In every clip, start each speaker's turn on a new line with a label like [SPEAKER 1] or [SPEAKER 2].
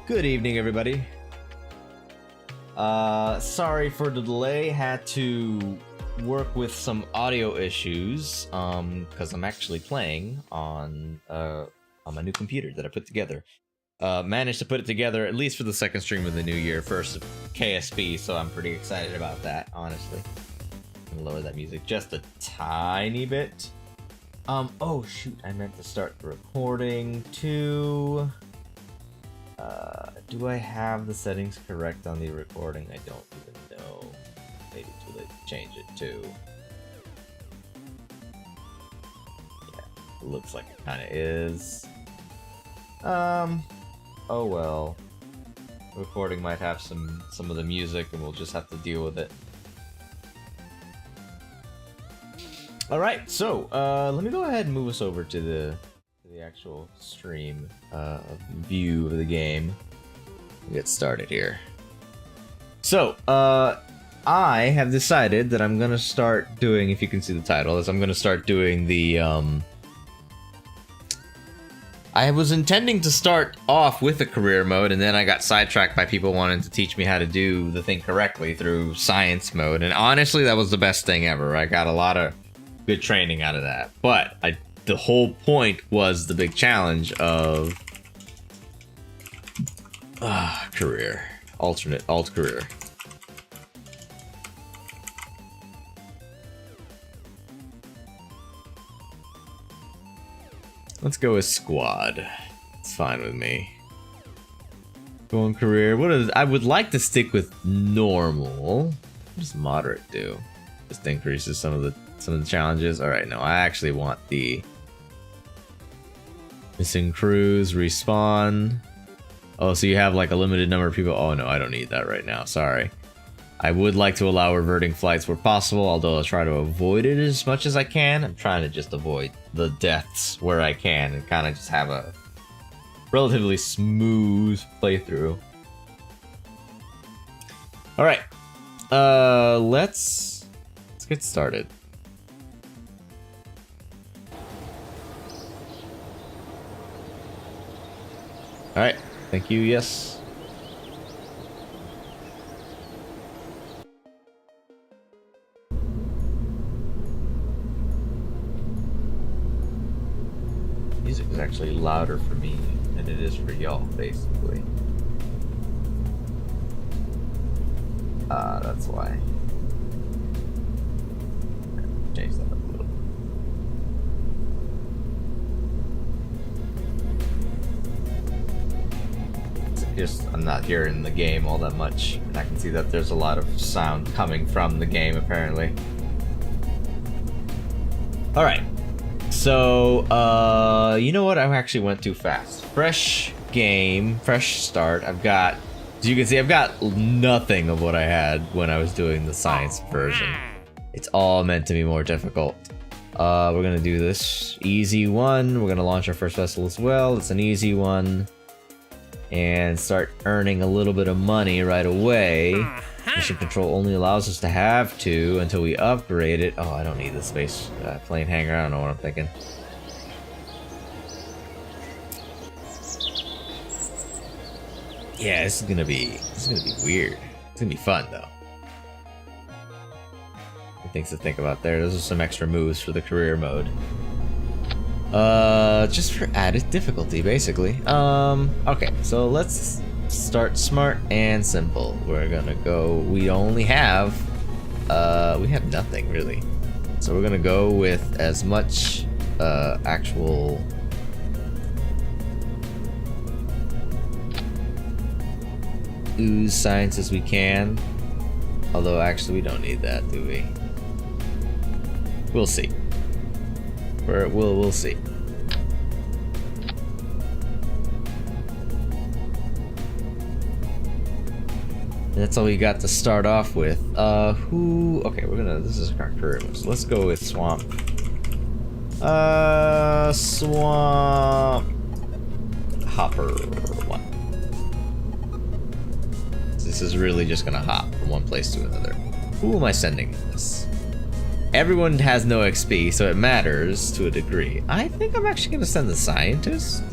[SPEAKER 1] Good evening, everybody. Sorry for the delay. Had to work with some audio issues because I'm actually playing on my new computer that I put together. Managed to put it together at least for the second stream of the new year, first of KSP, so I'm pretty excited about that, honestly. I'm gonna lower that music just a tiny bit. Oh shoot, I meant to start the recording too. Do I have the settings correct on the recording? I don't even know. Maybe too late to change it too. Yeah, looks like it kind of is. Oh well. The recording might have some of the music, and we'll just have to deal with it. All right, so let me go ahead and move us over to the actual stream view of the game. Get started here. So, I have decided that I'm gonna start doing, if you can see the title, is I'm gonna start doing the, I was intending to start off with a career mode, and then I got sidetracked by people wanting to teach me how to do the thing correctly through science mode, and honestly, that was the best thing ever. I got a lot of good training out of that, but the whole point was the big challenge of career, alt career. Let's go with squad. It's fine with me. Going career. I would like to stick with normal. What does moderate do? Just increases some of the challenges. All right, no, I actually want the missing crews, respawn. Oh, so you have like a limited number of people. Oh no, I don't need that right now. Sorry. I would like to allow reverting flights where possible, although I'll try to avoid it as much as I can. I'm trying to just avoid the deaths where I can and kind of just have a relatively smooth playthrough. All right. Let's get started. All right. Thank you. Yes. Music is actually louder for me than it is for y'all, basically. That's why. Change that up a little. Just, I'm not hearing the game all that much, and I can see that there's a lot of sound coming from the game, apparently. Alright. So, you know what? I actually went too fast. Fresh game, fresh start. I've got, as you can see, I've got nothing of what I had when I was doing the science version. It's all meant to be more difficult. We're gonna do this easy one. We're gonna launch our first vessel as well. It's an easy one. And start earning a little bit of money right away. Mission control only allows us to have to until we upgrade it. Oh, I don't need the space plane hangar. I don't know what I'm thinking. Yeah, this is gonna be weird. It's gonna be fun though. Things to think about there. Those are some extra moves for the career mode. Just for added difficulty, basically. Okay, so let's start smart and simple. We're gonna go, we only have, we have nothing really. So we're gonna go with as much, actual ooze science as we can. Although, actually, we don't need that, do we? We'll see. We'll see. That's all we got to start off with. Okay, this is our career mode, so let's go with Swamp. Swamp Hopper 1. This is really just gonna hop from one place to another. Who am I sending this? Everyone has no XP, so it matters to a degree. I think I'm actually gonna send the scientist.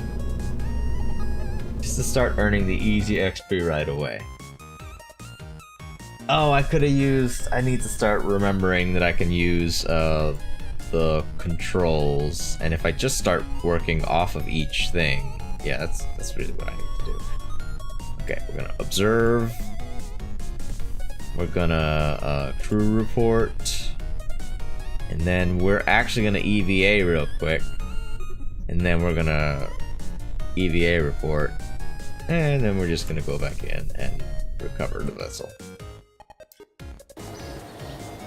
[SPEAKER 1] needs to start earning the easy XP right away. Oh, I could have used... I need to start remembering that I can use the controls, and if I just start working off of each thing, yeah, that's really what I need to do. Okay, we're gonna observe. We're gonna crew report, and then we're actually gonna EVA real quick, and then we're gonna EVA report, and then we're just gonna go back in and recover the vessel.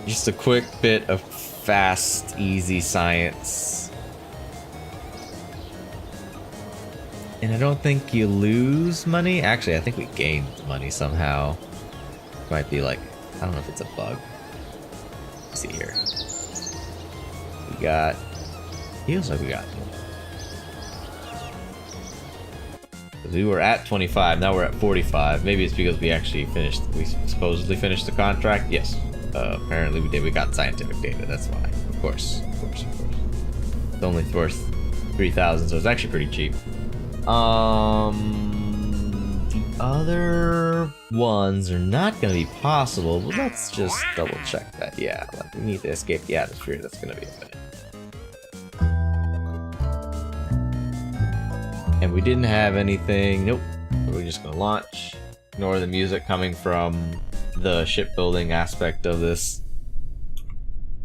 [SPEAKER 1] Just a quick bit of fast, easy science. And I don't think you lose money. Actually, I think we gained money somehow. Might be like, I don't know if it's a bug. Let's see here. We got... Feels like we got more. We were at 25, now we're at 45. Maybe it's because we actually finished, we supposedly finished the contract. Yes, apparently we did. We got scientific data, that's why. Of course. It's only worth 3,000, so it's actually pretty cheap. The other ones are not gonna be possible, but let's just double check that. Yeah, like we need to escape the atmosphere. That's gonna be a minute. And we didn't have anything. Nope. We're just gonna launch. Ignore the music coming from the shipbuilding aspect of this.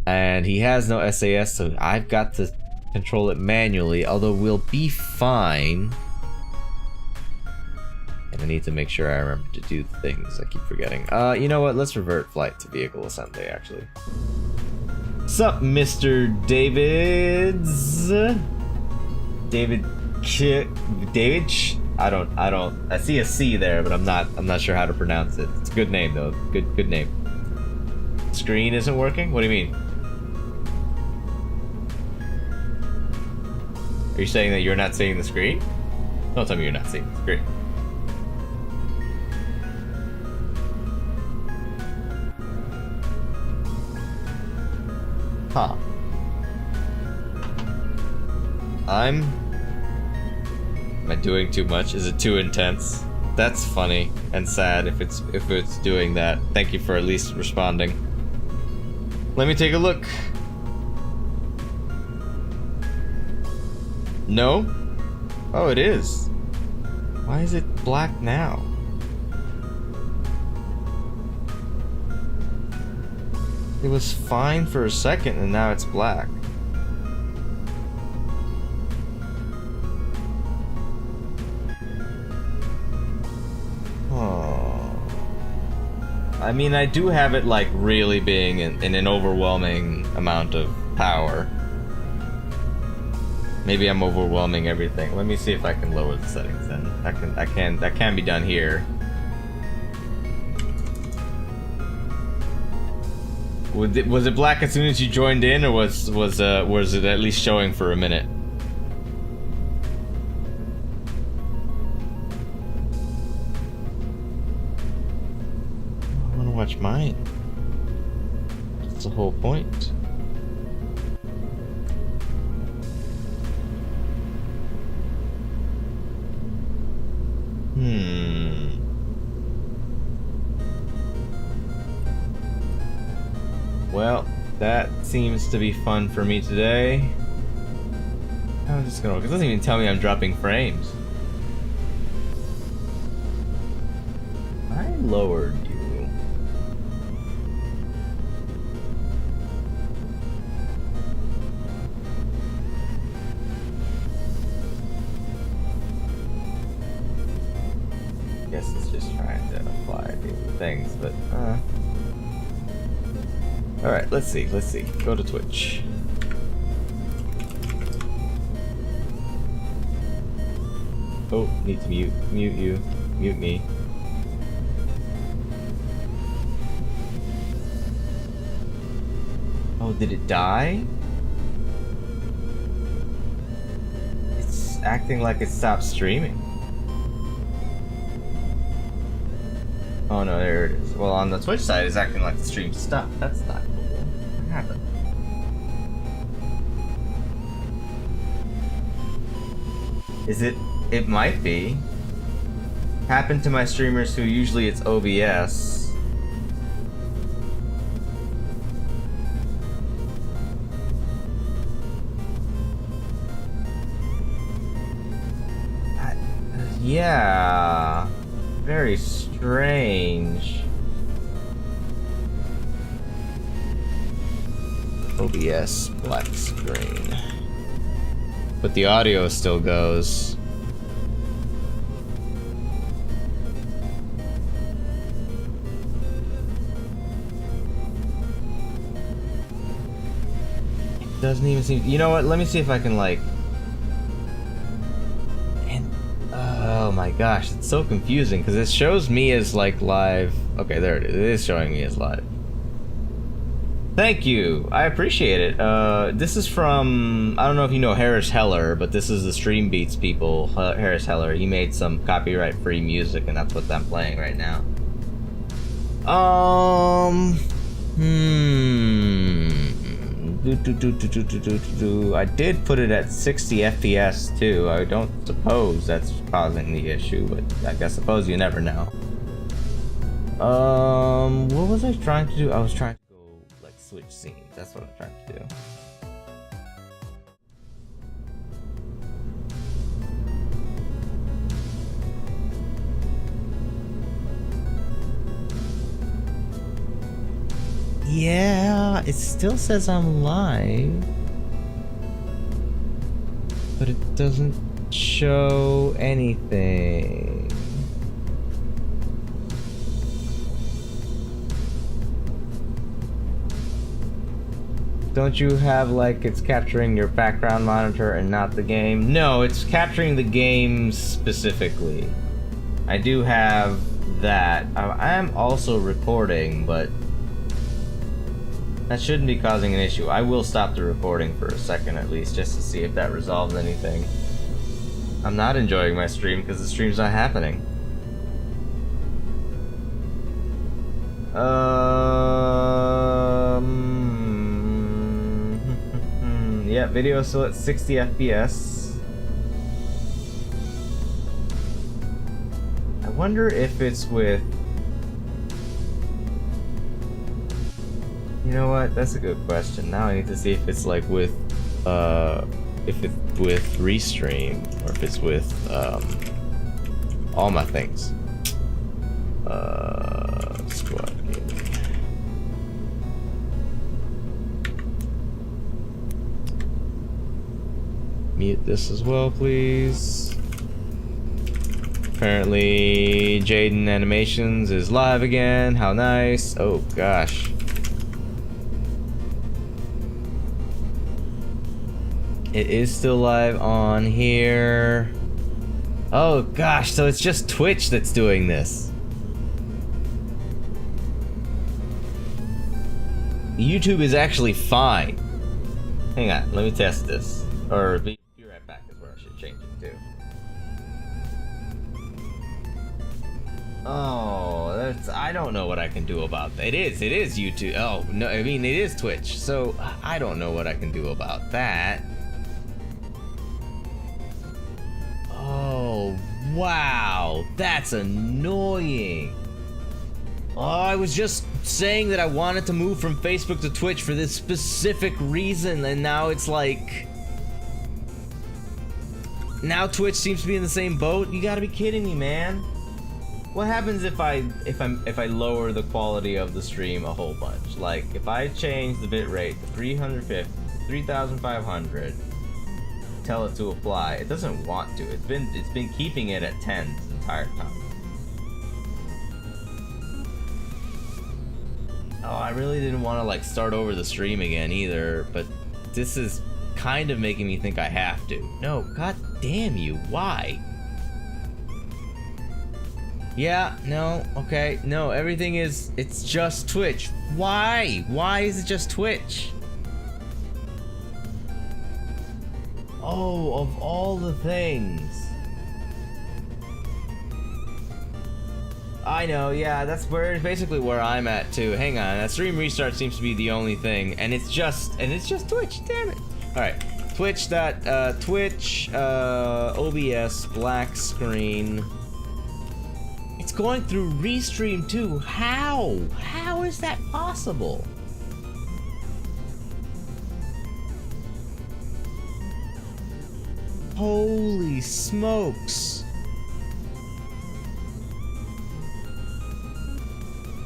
[SPEAKER 1] And he has no SAS, so I've got to control it manually, although we'll be fine. And I need to make sure I remember to do things I keep forgetting. You know what? Let's revert flight to vehicle assembly, actually. Sup, Mr. Davids? David? I see a C there, but I'm not sure how to pronounce it. It's a good name though. Good name. Screen isn't working? What do you mean? Are you saying that you're not seeing the screen? Don't tell me you're not seeing the screen. Huh. Am I doing too much? Is it too intense? That's funny and sad if it's doing that. Thank you for at least responding. Let me take a look. No? Oh, it is. Why is it black now? It was fine for a second and now it's black. I mean, I do have it like really being in an overwhelming amount of power. Maybe I'm overwhelming everything. Let me see if I can lower the settings then. That can be done here. Was it black as soon as you joined in, or was it at least showing for a minute? Watch mine. That's the whole point. Well, that seems to be fun for me today. I'm just gonna. It doesn't even tell me I'm dropping frames. I lowered you. Guess it's just trying to apply different things, but alright, let's see. Go to Twitch. Oh, need to mute you. Mute me. Oh, did it die? It's acting like it stopped streaming. Oh no, there it is. Well, on the Twitch side, it's acting like the stream stopped. That's not cool. What happened? Is it? It might be. happened to my streamers who usually it's OBS. Yeah, very strange. OBS black screen. But the audio still goes. It doesn't even seem. You know what? Let me see if I can like. Oh my gosh, it's so confusing because it shows me as like live. Okay, there it is. It is showing me as live. Thank you. I appreciate it. This is from, I don't know if you know Harris Heller, but this is the Stream Beats people, Harris Heller. He made some copyright-free music, and that's what I'm playing right now. I did put it at 60 FPS too. I don't suppose that's causing the issue, but I suppose you never know. What was I trying to do? I was trying to go like switch scenes. That's what I'm trying to do. Yeah, it still says I'm live, but it doesn't show anything. Don't you have like it's capturing your background monitor and not the game? No, it's capturing the game specifically. I do have that. I am also recording, but that shouldn't be causing an issue. I will stop the recording for a second at least, just to see if that resolves anything. I'm not enjoying my stream because the stream's not happening. Yeah, video still at 60 FPS. I wonder if it's with... You know what? That's a good question. Now I need to see if it's like with, if it's with Restream or if it's with, all my things. Squad gaming. Mute this as well, please. Apparently, Jaden Animations is live again. How nice. Oh gosh. It is still live on here. Oh gosh, so it's just Twitch that's doing this. YouTube is actually fine. Hang on, let me test this. Or be right back is where I should change it to. Oh, that's, I don't know what I can do about that. It is YouTube. Oh, no, I mean, it is Twitch. So I don't know what I can do about that. Oh, wow, that's annoying. Oh, I was just saying that I wanted to move from Facebook to Twitch for this specific reason, and now it's like... Now Twitch seems to be in the same boat? You gotta be kidding me, man. What happens if I lower the quality of the stream a whole bunch? Like, if I change the bitrate to 350, 3500, tell it to apply. It doesn't want to. It's been keeping it at 10 the entire time. Oh, I really didn't want to like start over the stream again either, but this is kind of making me think I have to. No, god damn you, why? Yeah, no, okay, no, everything is, it's just Twitch. Why? Why is it just Twitch? Oh, of all the things. I know, yeah, that's basically where I'm at too. Hang on, that stream restart seems to be the only thing, and it's just Twitch, damn it. Alright, Twitch, OBS, black screen. going through Restream too. How? How is that possible? Holy smokes.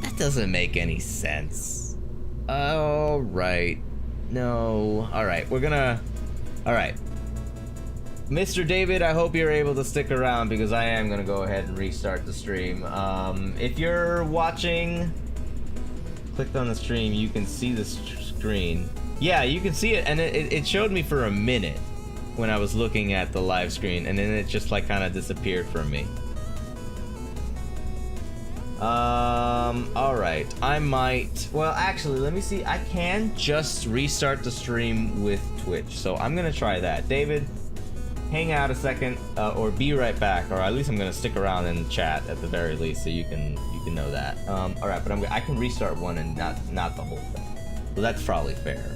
[SPEAKER 1] That doesn't make any sense. Alright. No. Alright, we're gonna... Alright. Mr. David, I hope you're able to stick around because I am gonna go ahead and restart the stream. If you're watching... Clicked on the stream, you can see the screen. Yeah, you can see it, and it showed me for a minute when I was looking at the live screen, and then it just like kind of disappeared from me. Alright, I might, well actually let me see, I can just restart the stream with Twitch, so I'm gonna try that. David, hang out a second, or be right back, or at least I'm gonna stick around and chat at the very least, so you can know that. Alright, but I can restart one and not the whole thing, so that's probably fair.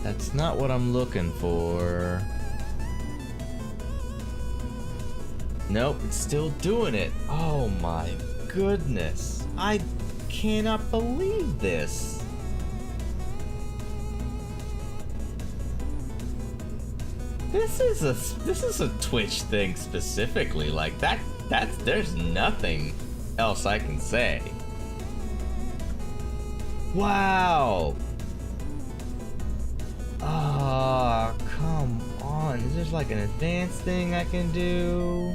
[SPEAKER 1] That's not what I'm looking for. Nope, it's still doing it. Oh my goodness. I cannot believe this. This is a Twitch thing specifically. Like there's nothing else I can say. Wow. Oh, come on. Is there like an advanced thing I can do?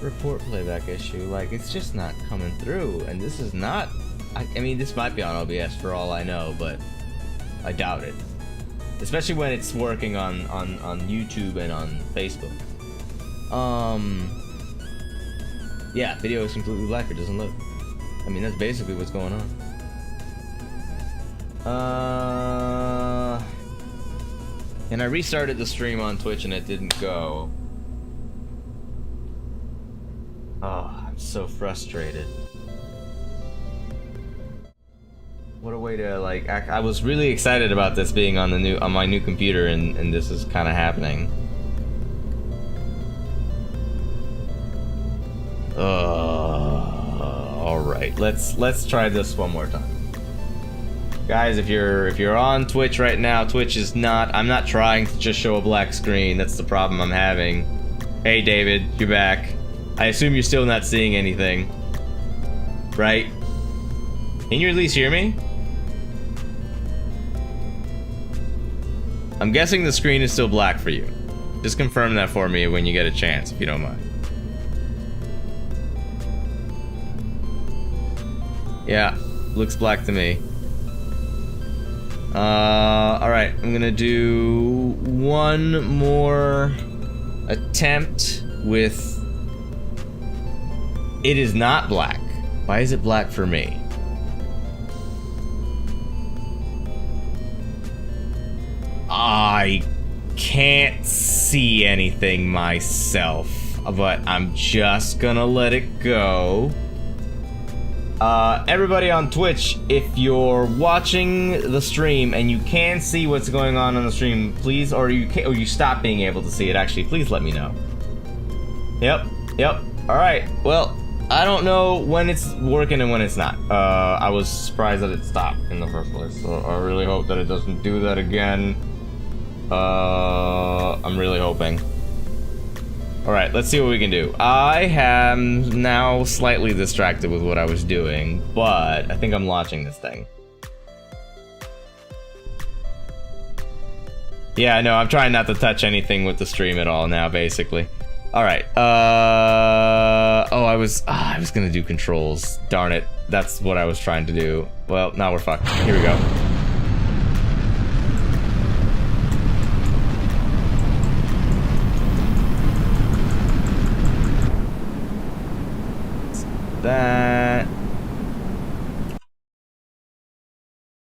[SPEAKER 1] Report playback issue. Like, it's just not coming through. And this is not... I mean, this might be on OBS for all I know, but I doubt it. Especially when it's working on YouTube and on Facebook. Yeah, video is completely black, it doesn't load. I mean, that's basically what's going on. And I restarted the stream on Twitch and it didn't go. Oh, I'm so frustrated. What a way to, like, I was really excited about this being on my new computer, and this is kind of happening. All right, let's try this one more time, guys. If you're on Twitch right now, Twitch is not. I'm not trying to just show a black screen. That's the problem I'm having. Hey, David, you're back. I assume you're still not seeing anything, right? Can you at least hear me? I'm guessing the screen is still black for you. Just confirm that for me when you get a chance, if you don't mind. Yeah, looks black to me. Alright, I'm gonna do one more attempt with... It is not black. Why is it black for me? I can't see anything myself, but I'm just gonna let it go. Everybody on Twitch, if you're watching the stream and you can see what's going on the stream, please, or you stop being able to see it, actually, please let me know. Yep. Alright, well, I don't know when it's working and when it's not. I was surprised that it stopped in the first place, so I really hope that it doesn't do that again. I'm really hoping. Alright, let's see what we can do. I am now slightly distracted with what I was doing, but I think I'm launching this thing. Yeah, no, I'm trying not to touch anything with the stream at all now, basically. Alright, oh, I was gonna do controls. Darn it, that's what I was trying to do. Well, now we're fucked. Here we go. that.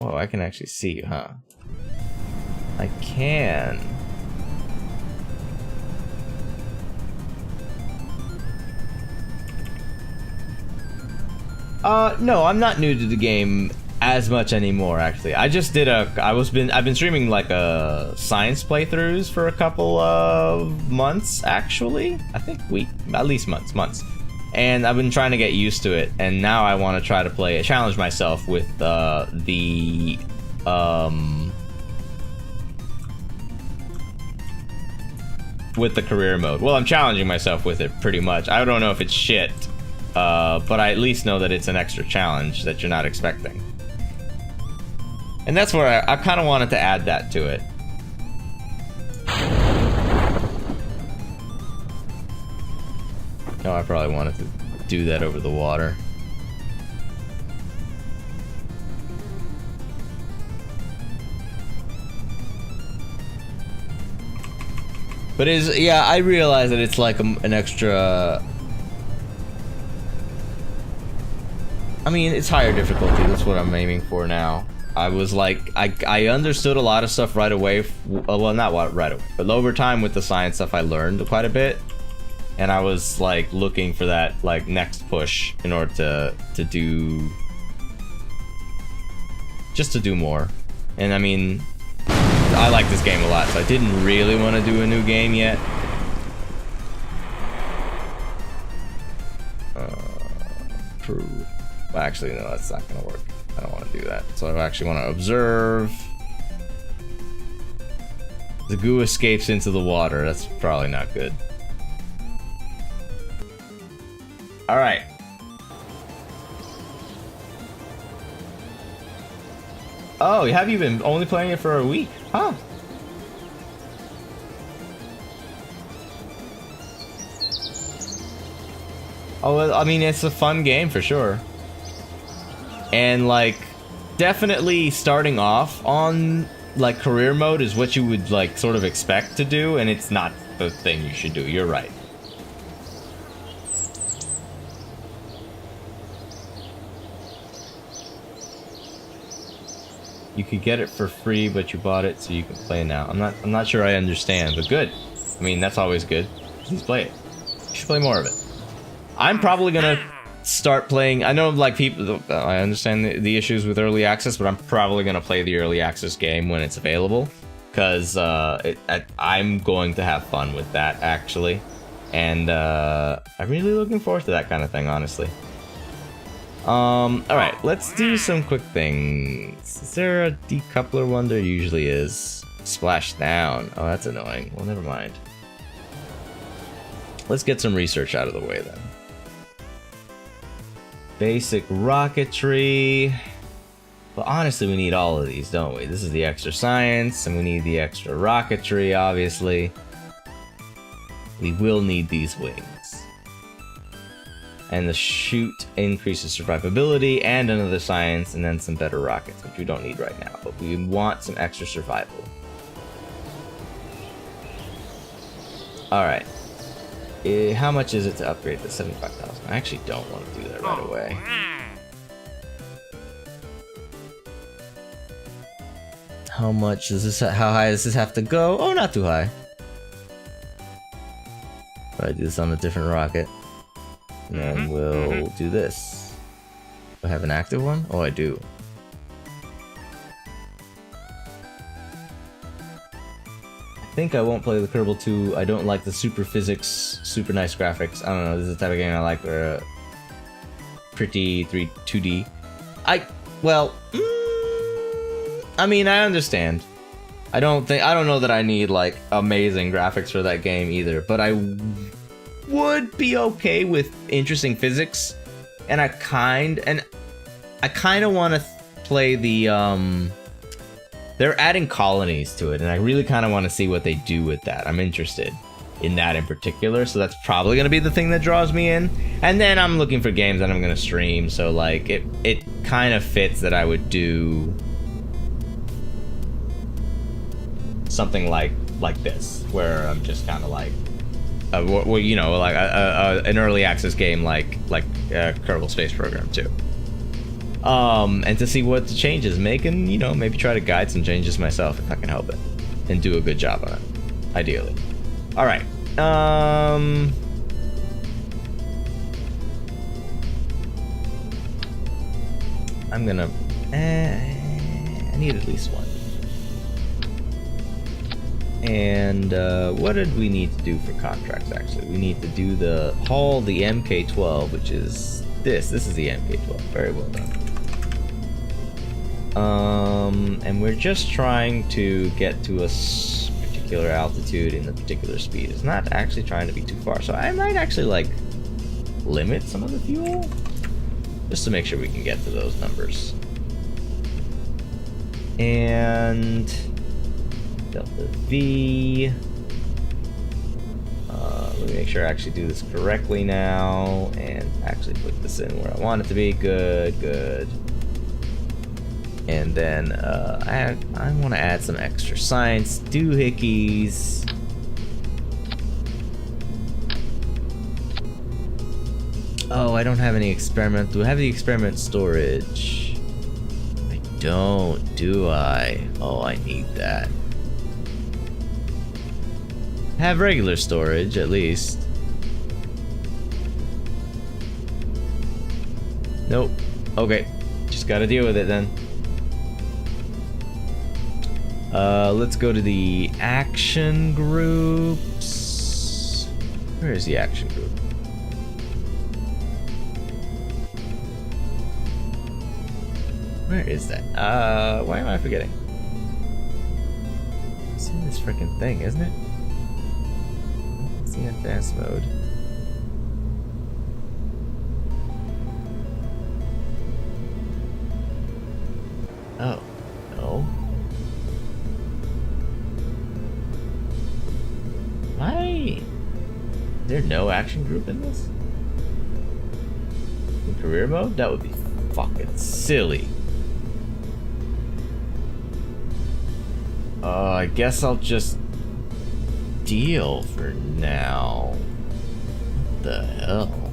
[SPEAKER 1] Oh, I can actually see you, huh? I can. No, I'm not new to the game as much anymore, actually. I just did I've been streaming like science playthroughs for a couple of months, actually. I think at least months. And I've been trying to get used to it, and now I want to try to challenge myself with with the career mode. Well, I'm challenging myself with it pretty much. I don't know if it's shit, but I at least know that it's an extra challenge that you're not expecting. And that's where I kind of wanted to add that to it. No, I probably wanted to do that over the water. But yeah, I realize that it's like an extra... I mean, it's higher difficulty, that's what I'm aiming for now. I was like, I understood a lot of stuff right away, well, not right away, but over time with the science stuff I learned quite a bit. And I was like looking for that like next push in order to do... just to do more. And I mean... I like this game a lot, so I didn't really want to do a new game yet. Prove. Well, actually, no, that's not going to work. I don't want to do that. So I actually want to observe. The goo escapes into the water. That's probably not good. Alright. Oh, have you been only playing it for a week? Huh. Oh, well, I mean, it's a fun game for sure. And, like, definitely starting off on, like, career mode is what you would, like, sort of expect to do, and it's not the thing you should do. You're right. You could get it for free, but you bought it so you can play now. I'm not sure I understand, but good. I mean, that's always good. Please play it. You should play more of it. I'm probably gonna start playing... I know, like, people... I understand the issues with early access, but I'm probably gonna play the early access game when it's available. Because I'm going to have fun with that, actually. And I'm really looking forward to that kind of thing, honestly. Alright, let's do some quick things. Is there a decoupler one? There usually is. Splash down. Oh, that's annoying. Well, never mind. Let's get some research out of the way, then. Basic rocketry. Well, honestly, we need all of these, don't we? This is the extra science, and we need the extra rocketry, obviously. We will need these wings. And the chute increases survivability, and another science, and then some better rockets, which we don't need right now, but we want some extra survival. Alright. How much is it to upgrade to 75,000? I actually don't want to do that right away. How much does this? How high does this have to go? Oh, not too high. I do this on a different rocket. And then we'll do this. Do I have an active one? Oh, I do. I think I won't play the Kerbal 2. I don't like the super physics, super nice graphics. I don't know, this is the type of game I like where pretty 2D. Well, I mean, I understand. I don't know that I need like amazing graphics for that game either, but I would be okay with interesting physics, and I kind of want to play the they're adding colonies to it, and I really kind of want to see what they do with that. I'm interested in that in particular, so that's probably going to be the thing that draws me in. And then I'm looking for games that I'm going to stream, so like it kind of fits that I would do something like this, where I'm just kind of like well, you know, like an early access game like Kerbal Space Program 2. And to see what the changes make, and you know, maybe try to guide some changes myself if I can help it, and do a good job on it, ideally. All right. I'm gonna. I need at least one. And what did we need to do for contracts? Actually, we need to do the haul the MK12, which is this. This is the MK12. Very well done. And we're just trying to get to a particular altitude and a particular speed. It's not actually trying to be too far, so I might actually like limit some of the fuel just to make sure we can get to those numbers. And Delta V. Let me make sure I actually do this correctly now and actually put this in where I want it to be. Good, good. And then I want to add some extra science doohickeys. Oh, I don't have any experiment. Do I have the experiment storage? I don't, do I? Oh, I need that. Have regular storage, at least. Nope. Okay. Just gotta deal with it then. Let's go to the action groups. Where is the action group? Where is that? Why am I forgetting? It's in this freaking thing, isn't it? It's in advanced mode. Oh, no. Why? Is there no action group in this? In career mode? That would be fucking silly. I guess I'll just deal for now. What the hell?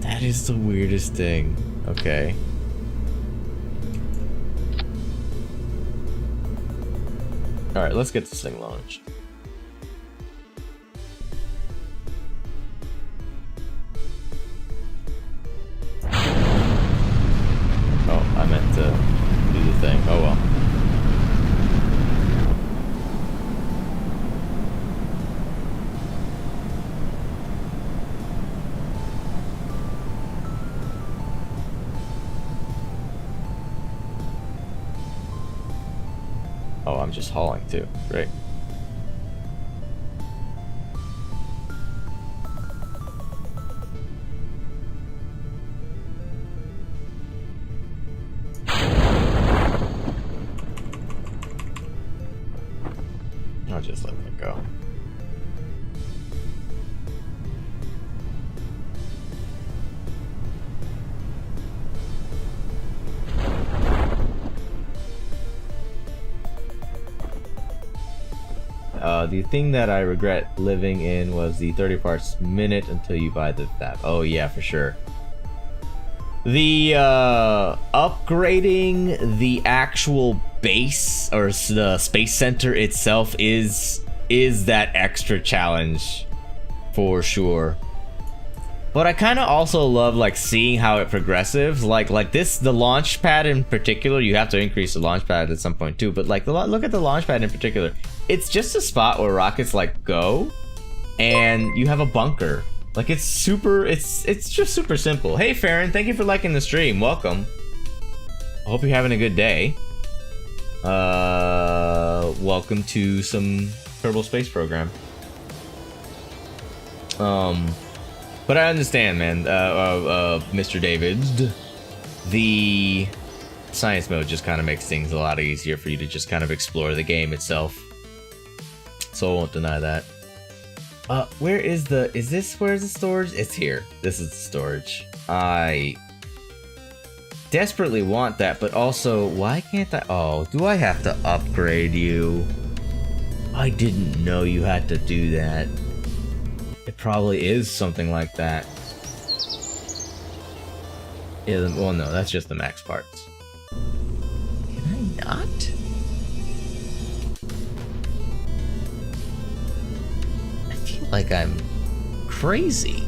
[SPEAKER 1] That is the weirdest thing. Okay. Alright, let's get this thing launched. Oh, I meant to do the thing. Oh well. Oh, I'm just hauling too. Great. I'll just let that go. The thing that I regret living in was the 30 parts minute until you buy the that. Oh yeah, for sure. The upgrading the actual base or the space center itself is that extra challenge for sure. But I kind of also love like seeing how it progresses. Like this, the launch pad in particular, you have to increase the launch pad at some point too. But like look at the launch pad in particular. It's just a spot where rockets like go, and you have a bunker. Like it's super. It's just super simple. Hey Farron, thank you for liking the stream. Welcome. I hope you're having a good day. Welcome to some Kerbal Space Program. But I understand, man, Mr. David. The science mode just kind of makes things a lot easier for you to just kind of explore the game itself. So I won't deny that. Where is the, where's the storage? It's here. This is the storage. desperately want that, but also, why can't I? Oh, do I have to upgrade you? I didn't know you had to do that. It probably is something like that. Yeah, well, no, that's just the max parts. Can I not? I feel like I'm crazy.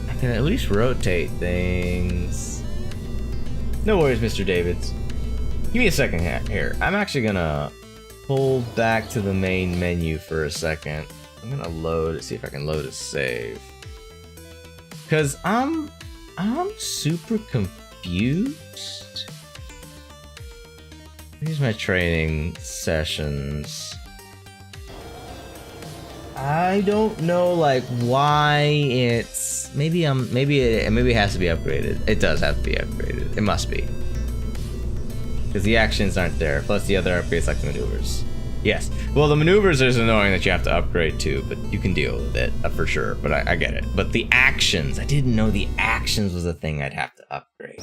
[SPEAKER 1] I can at least rotate things. No worries, Mr. Davids. Give me a second here. I'm actually gonna pull back to the main menu for a second. I'm gonna load, see if I can load a save. Cause I'm super confused. Here's my training sessions. I don't know like why it's maybe it has to be upgraded. It does have to be upgraded. It must be. Because the actions aren't there, plus the other upgrades like the maneuvers. Yes. Well, the maneuvers is annoying that you have to upgrade to, but you can deal with it for sure. But I get it. But the actions, I didn't know the actions was a thing I'd have to upgrade.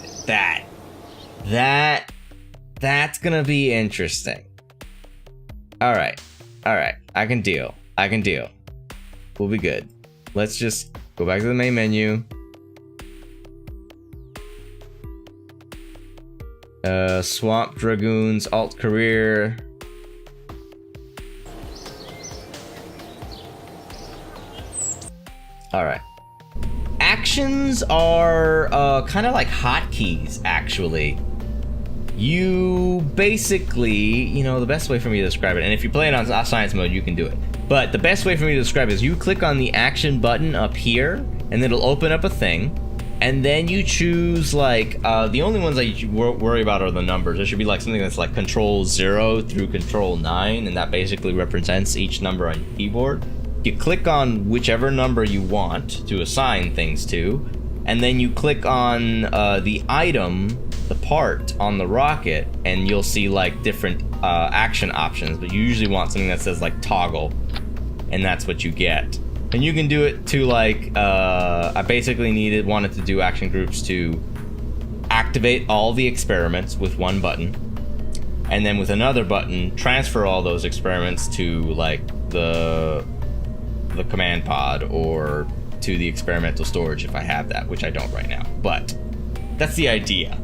[SPEAKER 1] That's gonna be interesting. All right. I can deal. We'll be good. Let's just go back to the main menu. Swamp Dragoons, alt career. All right. Actions are kind of like hotkeys, actually. You basically, the best way for me to describe it, and if you play it on science mode, you can do it. But the best way for me to describe it is you click on the action button up here, and it'll open up a thing. And then you choose like, the only ones that you worry about are the numbers. There should be like something that's like control 0 through control 9, and that basically represents each number on your keyboard. You click on whichever number you want to assign things to, and then you click on the item, the part on the rocket, and you'll see like different action options, but you usually want something that says like toggle, and that's what you get. And you can do it to like, I basically wanted to do action groups to activate all the experiments with one button, and then with another button, transfer all those experiments to like the command pod or to the experimental storage if I have that, which I don't right now, but that's the idea.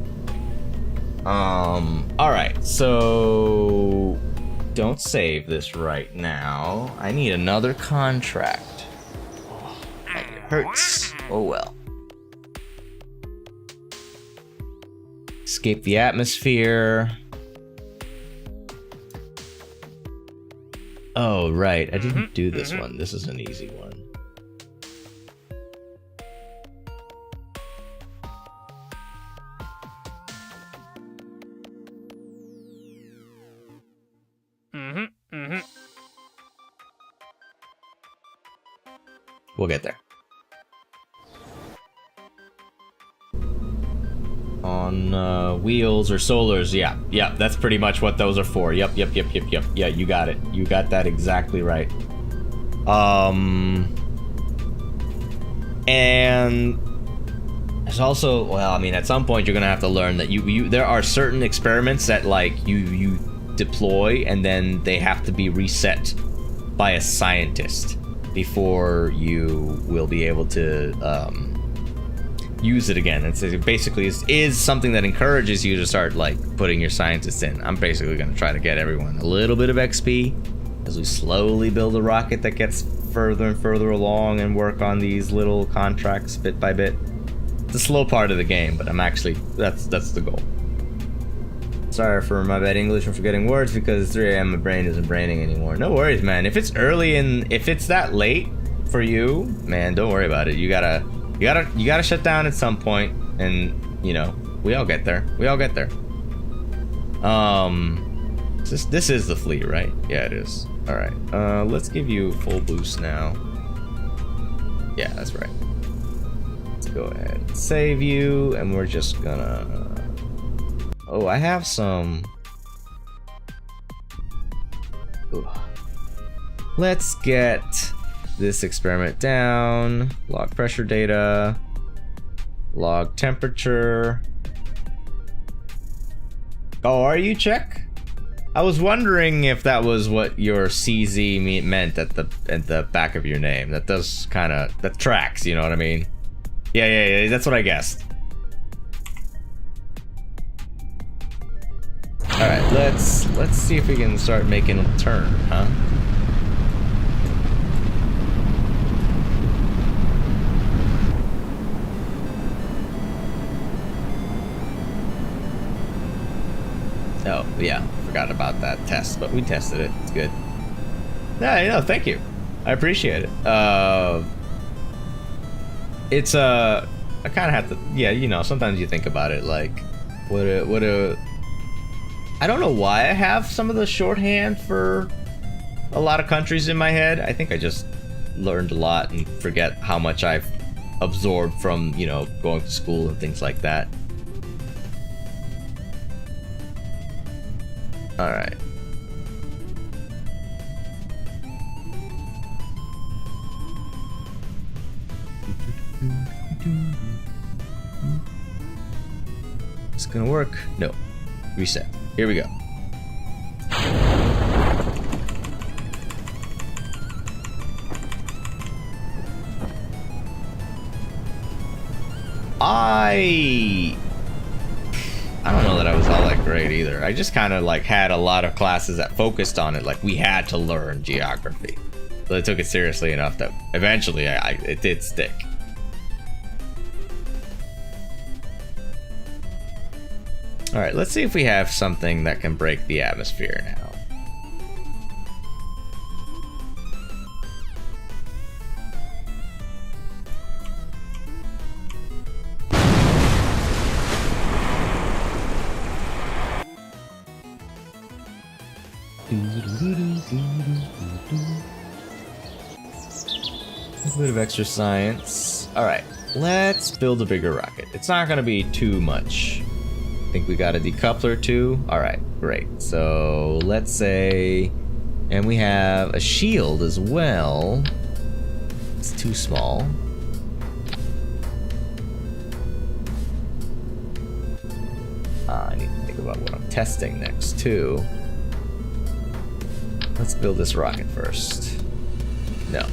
[SPEAKER 1] Alright, so don't save this right now. I need another contract. It hurts. Oh well. Escape the atmosphere. Oh, right. I didn't do this one. This is an easy one. We'll get there. On wheels or solars, yeah, that's pretty much what those are for. Yep. Yeah, you got it. You got that exactly right. And there's also, well, I mean, at some point you're gonna have to learn that there are certain experiments that like you deploy and then they have to be reset by a scientist before you will be able to use it again. And so it basically is something that encourages you to start like putting your scientists in. I'm basically going to try to get everyone a little bit of XP as we slowly build a rocket that gets further and further along and work on these little contracts bit by bit. It's a slow part of the game, but I'm actually, that's the goal. Sorry for my bad English and forgetting words, because it's 3 AM, my brain isn't braining anymore. No worries, man. If it's early and if it's that late for you, man, don't worry about it. You gotta shut down at some point, and we all get there. This is the fleet, right? Yeah, it is. All right. Let's give you full boost now. Yeah, that's right. Let's go ahead and save you, and we're just gonna. Oh, I have some. Ooh. Let's get this experiment down. Log pressure data. Log temperature. Oh, are you check? I was wondering if that was what your CZ meant at the back of your name. That does kind of, that tracks, you know what I mean? Yeah, that's what I guessed. All right, let's see if we can start making a turn, huh? Oh, yeah, forgot about that test, but we tested it. It's good. Yeah, no, thank you. I appreciate it. It's I kind of have to, yeah, you know, sometimes you think about it, like, I don't know why I have some of the shorthand for a lot of countries in my head. I think I just learned a lot and forget how much I've absorbed from, you know, going to school and things like that. All right. It's gonna work. No. Reset. Here we go. I don't know that I was all that great either. I just kind of like had a lot of classes that focused on it. Like we had to learn geography. So I took it seriously enough that eventually it did stick. All right, let's see if we have something that can break the atmosphere now. A bit of extra science. All right, let's build a bigger rocket. It's not gonna be too much. I think we got a decoupler too. All right, great. So let's say, and we have a shield as well. It's too small. I need to think about what I'm testing next too. Let's build this rocket first. No.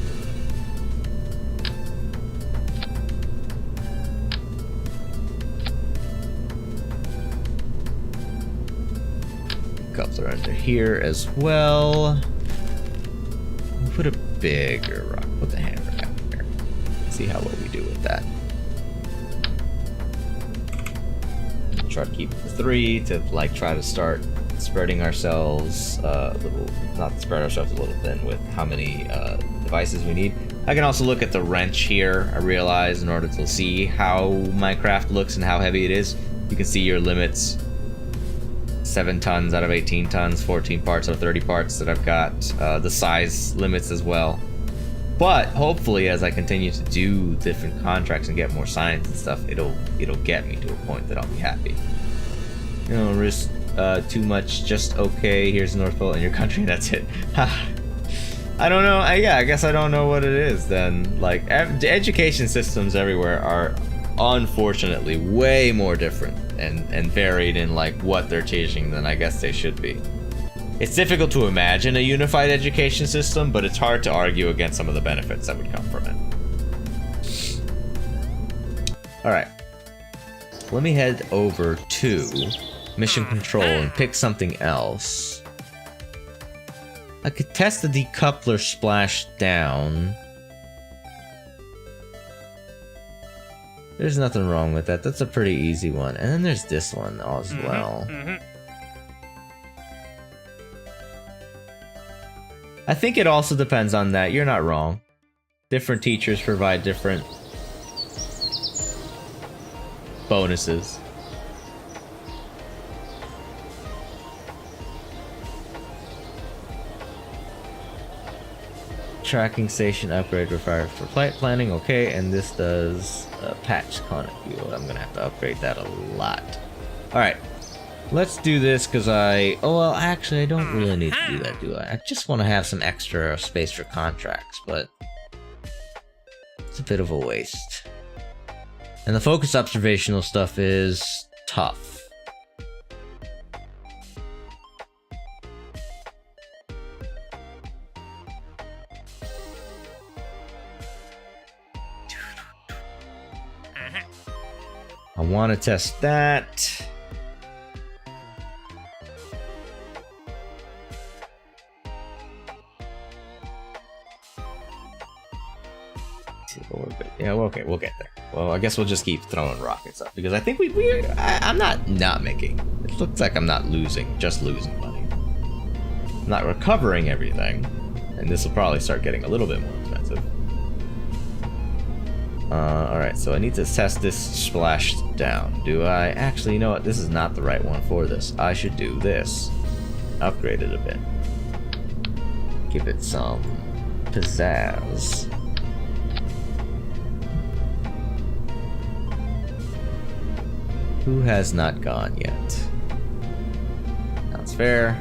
[SPEAKER 1] Coupler under here as well. We'll put a bigger rock. Put the hammer down here. See how well we do with that. Try to keep it to 3 to like try to start spreading ourselves a little, not spread ourselves a little thin with how many devices we need. I can also look at the wrench here. I realize in order to see how my craft looks and how heavy it is, you can see your limits. 7 tons out of 18 tons, 14 parts out of 30 parts that I've got, the size limits as well. But hopefully as I continue to do different contracts and get more science and stuff, it'll get me to a point that I'll be happy. You know, risk too much, just okay, here's the North Pole in your country, that's it. I don't know, yeah, I guess I don't know what it is then. Like, education systems everywhere are unfortunately way more different and varied in like what they're teaching than I guess they should be. It's difficult to imagine a unified education system, but it's hard to argue against some of the benefits that would come from it. Alright. Let me head over to Mission Control and pick something else. I could test the decoupler splashdown. There's nothing wrong with that. That's a pretty easy one. And then there's this one as well. I think it also depends on that. You're not wrong. Different teachers provide different bonuses. Tracking station upgrade required for flight planning. Okay, and this does patch conic fuel. I'm gonna have to upgrade that a lot. All right, Let's do this because oh well, actually I don't really need to do that, do I? I just want to have some extra space for contracts, but it's a bit of a waste. And the focus observational stuff is tough. I want to test that. Yeah, well, okay, we'll get there. Well, I guess we'll just keep throwing rockets up because I think I'm not making. It looks like I'm not losing, just losing money. I'm not recovering everything, and this will probably start getting a little bit more expensive. Alright, so I need to test this splash down. Do I? Actually, you know what? This is not the right one for this. I should do this. Upgrade it a bit. Give it some pizzazz. Who has not gone yet? Sounds fair.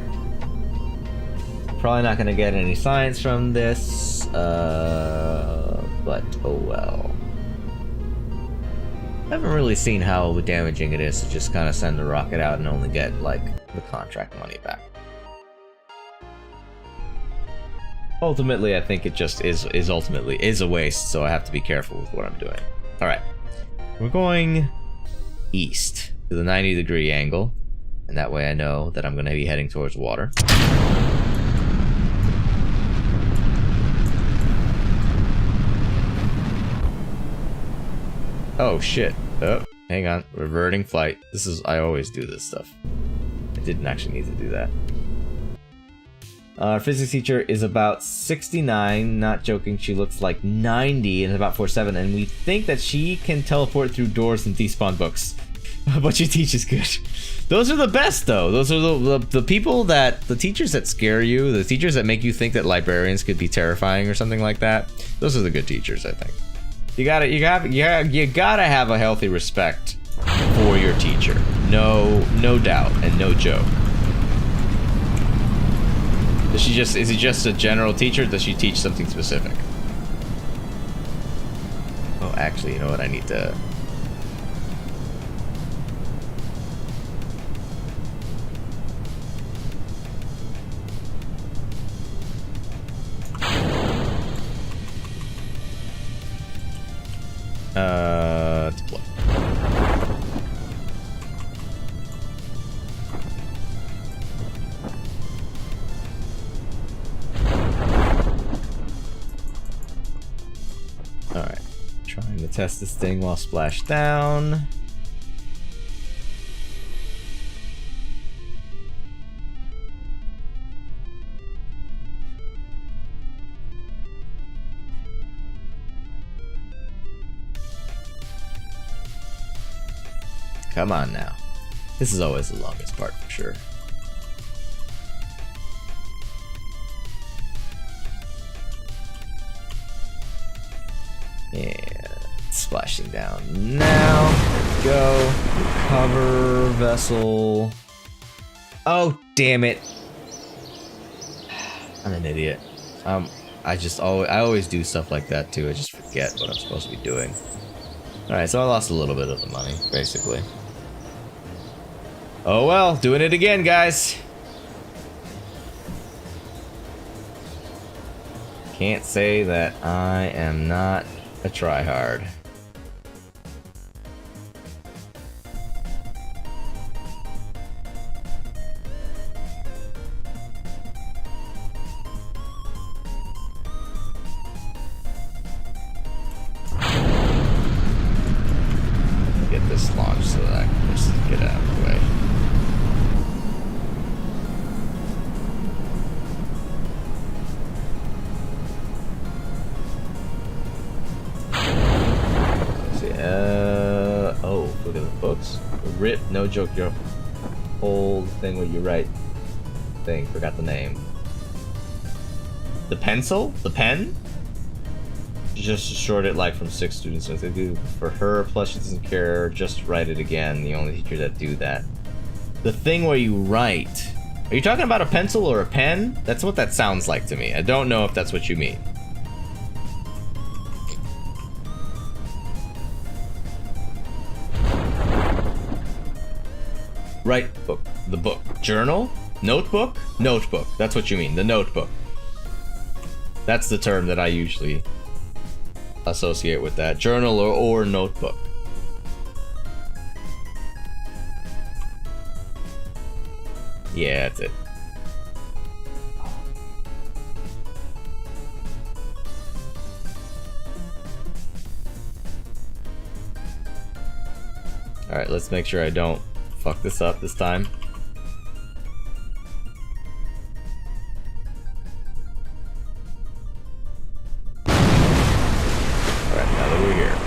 [SPEAKER 1] Probably not gonna get any science from this, but oh well. I haven't really seen how damaging it is to just kind of send the rocket out and only get, like, the contract money back. Ultimately, I think it just is ultimately a waste, so I have to be careful with what I'm doing. Alright. We're going east to the 90-degree angle, and that way I know that I'm going to be heading towards water. Oh shit. Oh, hang on. Reverting flight. I always do this stuff. I didn't actually need to do that. Our physics teacher is about 69, not joking, she looks like 90 and about 47, and we think that she can teleport through doors and despawn books. But she teaches good. Those are the best, though. Those are the people that, the teachers that scare you, the teachers that make you think that librarians could be terrifying or something like that. Those are the good teachers, I think. You gotta have a healthy respect for your teacher. No doubt and no joke. Is he just a general teacher? Does she teach something specific? Oh, actually, you know what? I need to. Deploy. Alright. Trying to test this thing while splashed down. Come on now. This is always the longest part for sure. And splashing down now. There we go. Recover vessel. Oh, damn it. I'm an idiot. I always do stuff like that too. I just forget what I'm supposed to be doing. Alright, so I lost a little bit of the money, basically. Oh well, doing it again, guys. Can't say that I am not a tryhard. Get this launched so that I can just get out of the way. Oh, look at the books. Rip, no joke, your whole thing where you write thing, forgot the name. The pencil? The pen? She just shorted it like from 6 students. So they do for her, plus she doesn't care, just write it again. The only teacher that do that. The thing where you write. Are you talking about a pencil or a pen? That's what that sounds like to me. I don't know if that's what you mean. Right book. The book. Journal? Notebook? Notebook. That's what you mean. The notebook. That's the term that I usually associate with that. Journal or notebook. Yeah, that's it. Alright, let's make sure I don't fuck this up this time. Alright, now that we're here.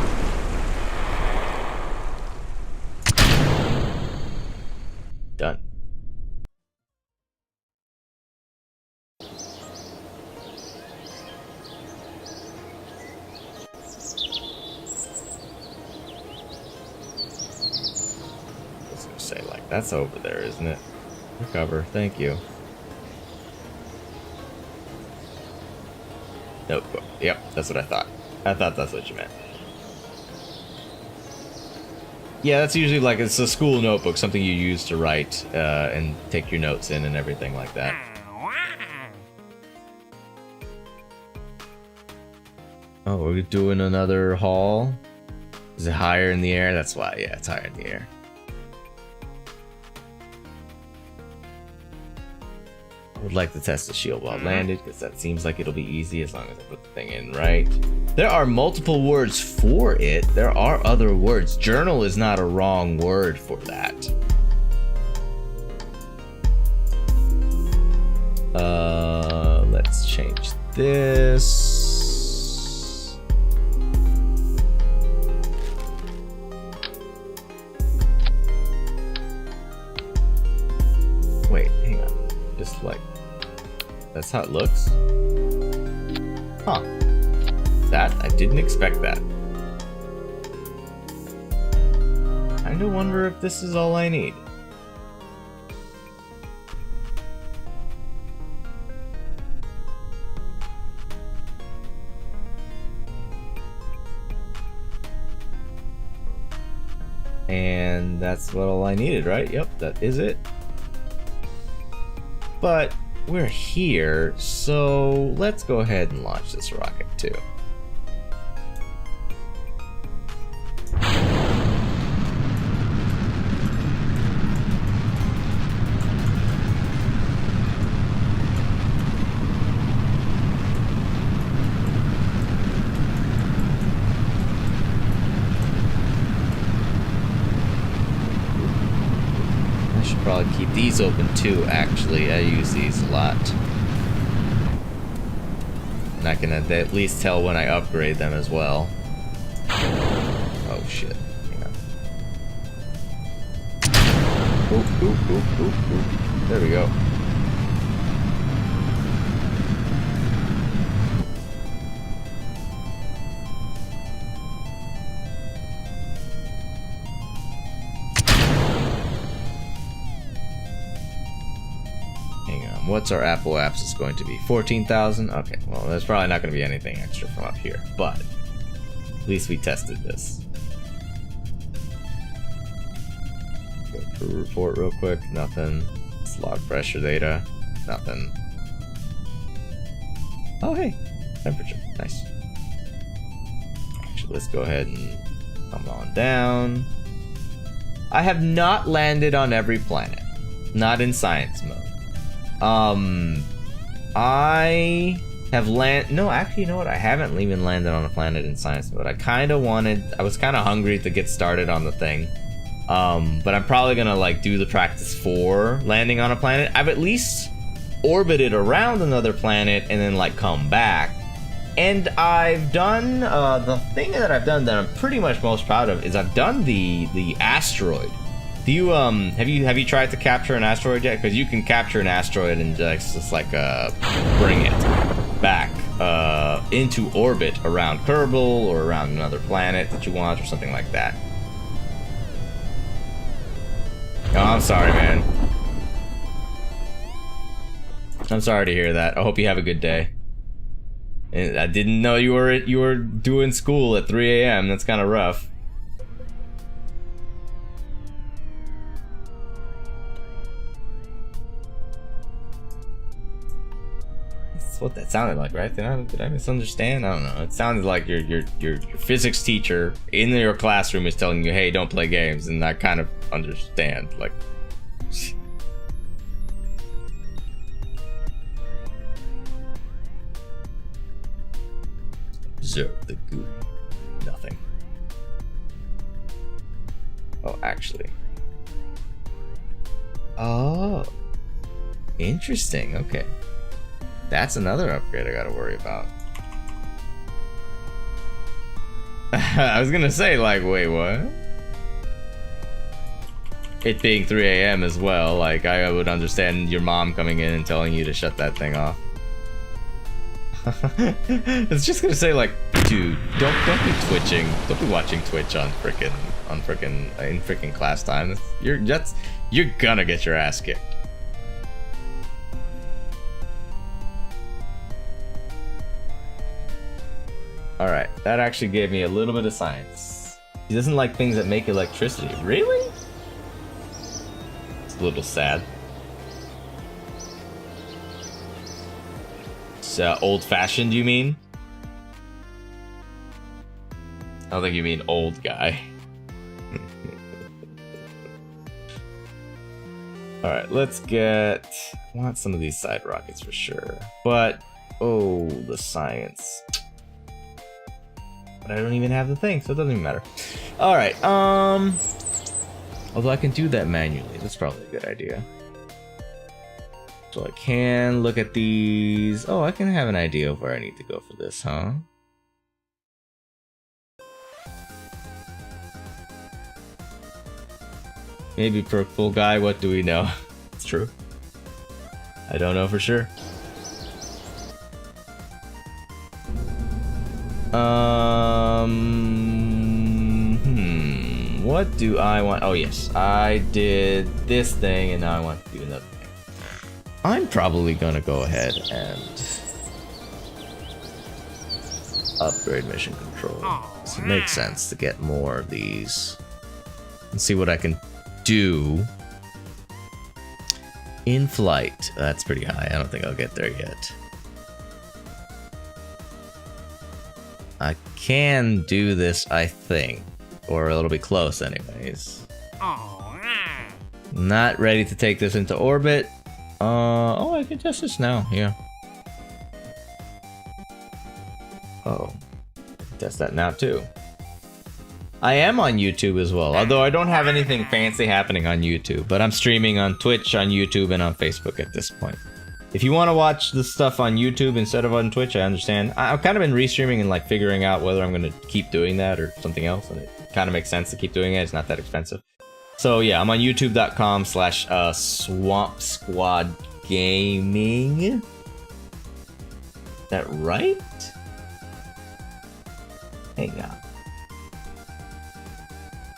[SPEAKER 1] Done. Say like that's over there, isn't it? Recover, thank you. Notebook. Yep, that's what I thought. I thought that's what you meant. Yeah, that's usually like it's a school notebook, something you use to write and take your notes in and everything like that. Oh, we're doing another haul. Is it higher in the air? That's why. Yeah, it's higher in the air. I would like to test the shield while landed, because that seems like it'll be easy as long as I put the thing in right. There are multiple words for it. There are other words. Journal is not a wrong word for that. Let's change this. Wait, hang on. Just like, that's how it looks? Huh. That, I didn't expect that. Kinda wonder if this is all I need. And that's what all I needed, right? Yep, that is it. But we're here, so let's go ahead and launch this rocket too. Probably keep these open too, actually. I use these a lot. And I can at least tell when I upgrade them as well. Oh shit. Hang on. Oop, oop, oop, oop, oop. There we go. What's our Apple apps is going to be? 14,000? Okay, well, there's probably not going to be anything extra from up here, but at least we tested this. Go to report real quick. Nothing. Log pressure data. Nothing. Oh, hey. Temperature. Nice. Actually, let's go ahead and come on down. I have not landed on every planet. Not in science mode. I have no, actually, you know what? I haven't even landed on a planet in science mode. I was kind of hungry to get started on the thing. But I'm probably gonna like do the practice for landing on a planet. I've at least orbited around another planet and then like come back. And I've done, the thing that I've done that I'm pretty much most proud of is I've done the asteroid. Do you have you tried to capture an asteroid yet? Because you can capture an asteroid and just like bring it back into orbit around Kerbal or around another planet that you want or something like that. I'm sorry, man. I'm sorry to hear that. I hope you have a good day. And I didn't know you were doing school at 3 a.m. That's kind of rough. That's what that sounded like, right? Did I misunderstand? I don't know. It sounded like your physics teacher in your classroom is telling you, "Hey, don't play games," and I kind of understand. Like, observe the goo. Nothing. Oh, actually. Oh, interesting. Okay. That's another upgrade I gotta worry about. I was gonna say, like, wait, what? It being 3 a.m. as well, like, I would understand your mom coming in and telling you to shut that thing off. It's just gonna say, like, dude, don't be twitching. Don't be watching Twitch on in frickin' class time. You're gonna get your ass kicked. Alright, that actually gave me a little bit of science. He doesn't like things that make electricity. Really? It's a little sad. It's old-fashioned, you mean? I don't think you mean old guy. Alright, let's get... I want some of these side rockets for sure. But, oh, the science. But I don't even have the thing, so it doesn't even matter. Alright, although I can do that manually, that's probably a good idea. So I can look at these. Oh, I can have an idea of where I need to go for this, huh? Maybe purple guy, what do we know? It's true. I don't know for sure. What do I want? Oh yes, I did this thing and now I want to do another thing. I'm probably gonna go ahead and upgrade mission control. So it makes sense to get more of these and see what I can do in flight. That's pretty high. I don't think I'll get there yet. I can do this, I think, or it'll be close anyways. Not ready to take this into orbit. Oh, I can test this now, yeah. Oh, test that now too. I am on YouTube as well, although I don't have anything fancy happening on YouTube, but I'm streaming on Twitch, on YouTube, and on Facebook at this point. If you want to watch the stuff on YouTube instead of on Twitch, I understand. I've kind of been restreaming and like figuring out whether I'm going to keep doing that or something else, and it kind of makes sense to keep doing it. It's not that expensive. So yeah, I'm on youtube.com/Swamp Squad Gaming. Is that right? Hang on.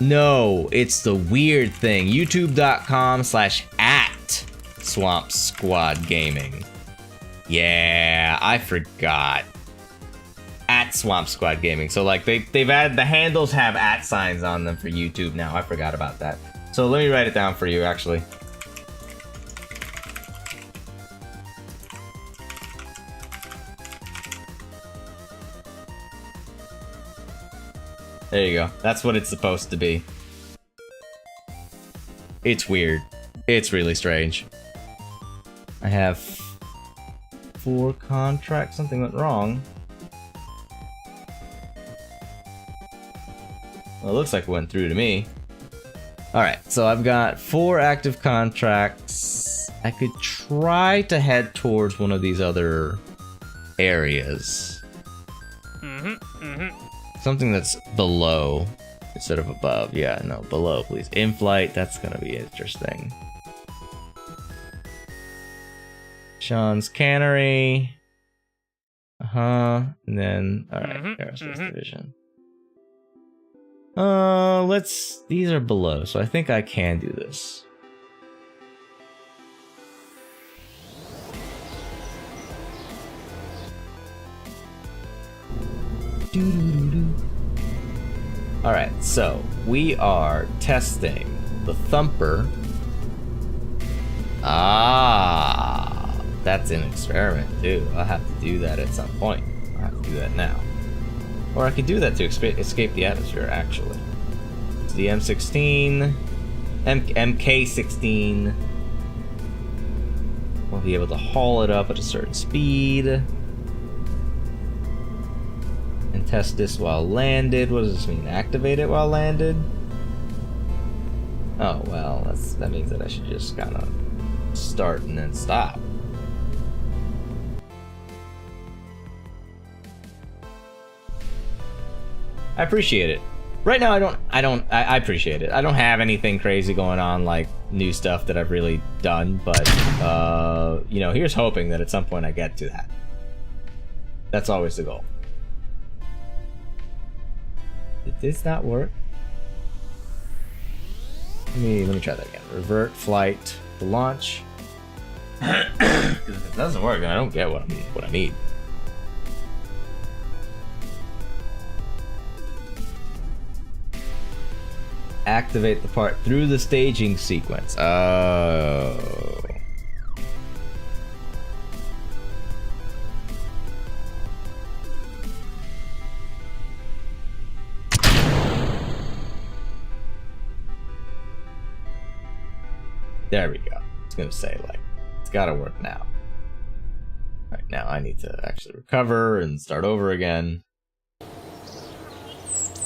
[SPEAKER 1] No, it's the weird thing. youtube.com/@Swamp Squad Gaming. Yeah, I forgot. @Swamp Squad Gaming. So like they've added, the handles have @ signs on them for YouTube now. I forgot about that. So let me write it down for you actually. There you go. That's what it's supposed to be. It's weird. It's really strange. I have 4 contracts. Something went wrong. Well, it looks like it went through to me. Alright, so I've got 4 active contracts. I could try to head towards one of these other areas. Something that's below instead of above. Yeah, no, below, please. In flight, that's gonna be interesting. Sean's Cannery. And then, alright, Aerospace Division. These are below, so I think I can do this. Alright, so we are testing the thumper. Ah, that's an experiment too. I'll have to do that at some point. I'll have to do that now. Or I could do that to escape the atmosphere, actually. It's the M16, MK16. We'll be able to haul it up at a certain speed. And test this while landed. What does this mean? Activate it while landed? Oh, well, that means that I should just kind of start and then stop. I appreciate it. Right now, I appreciate it. I don't have anything crazy going on, like new stuff that I've really done, but, you know, here's hoping that at some point I get to that. That's always the goal. Did this not work? Let me try that again. Revert flight to launch. Because if it doesn't work, then I don't get what I need. Activate the part through the staging sequence. Oh. There we go. It's gonna say, like, it's gotta work now. Alright, now I need to actually recover and start over again.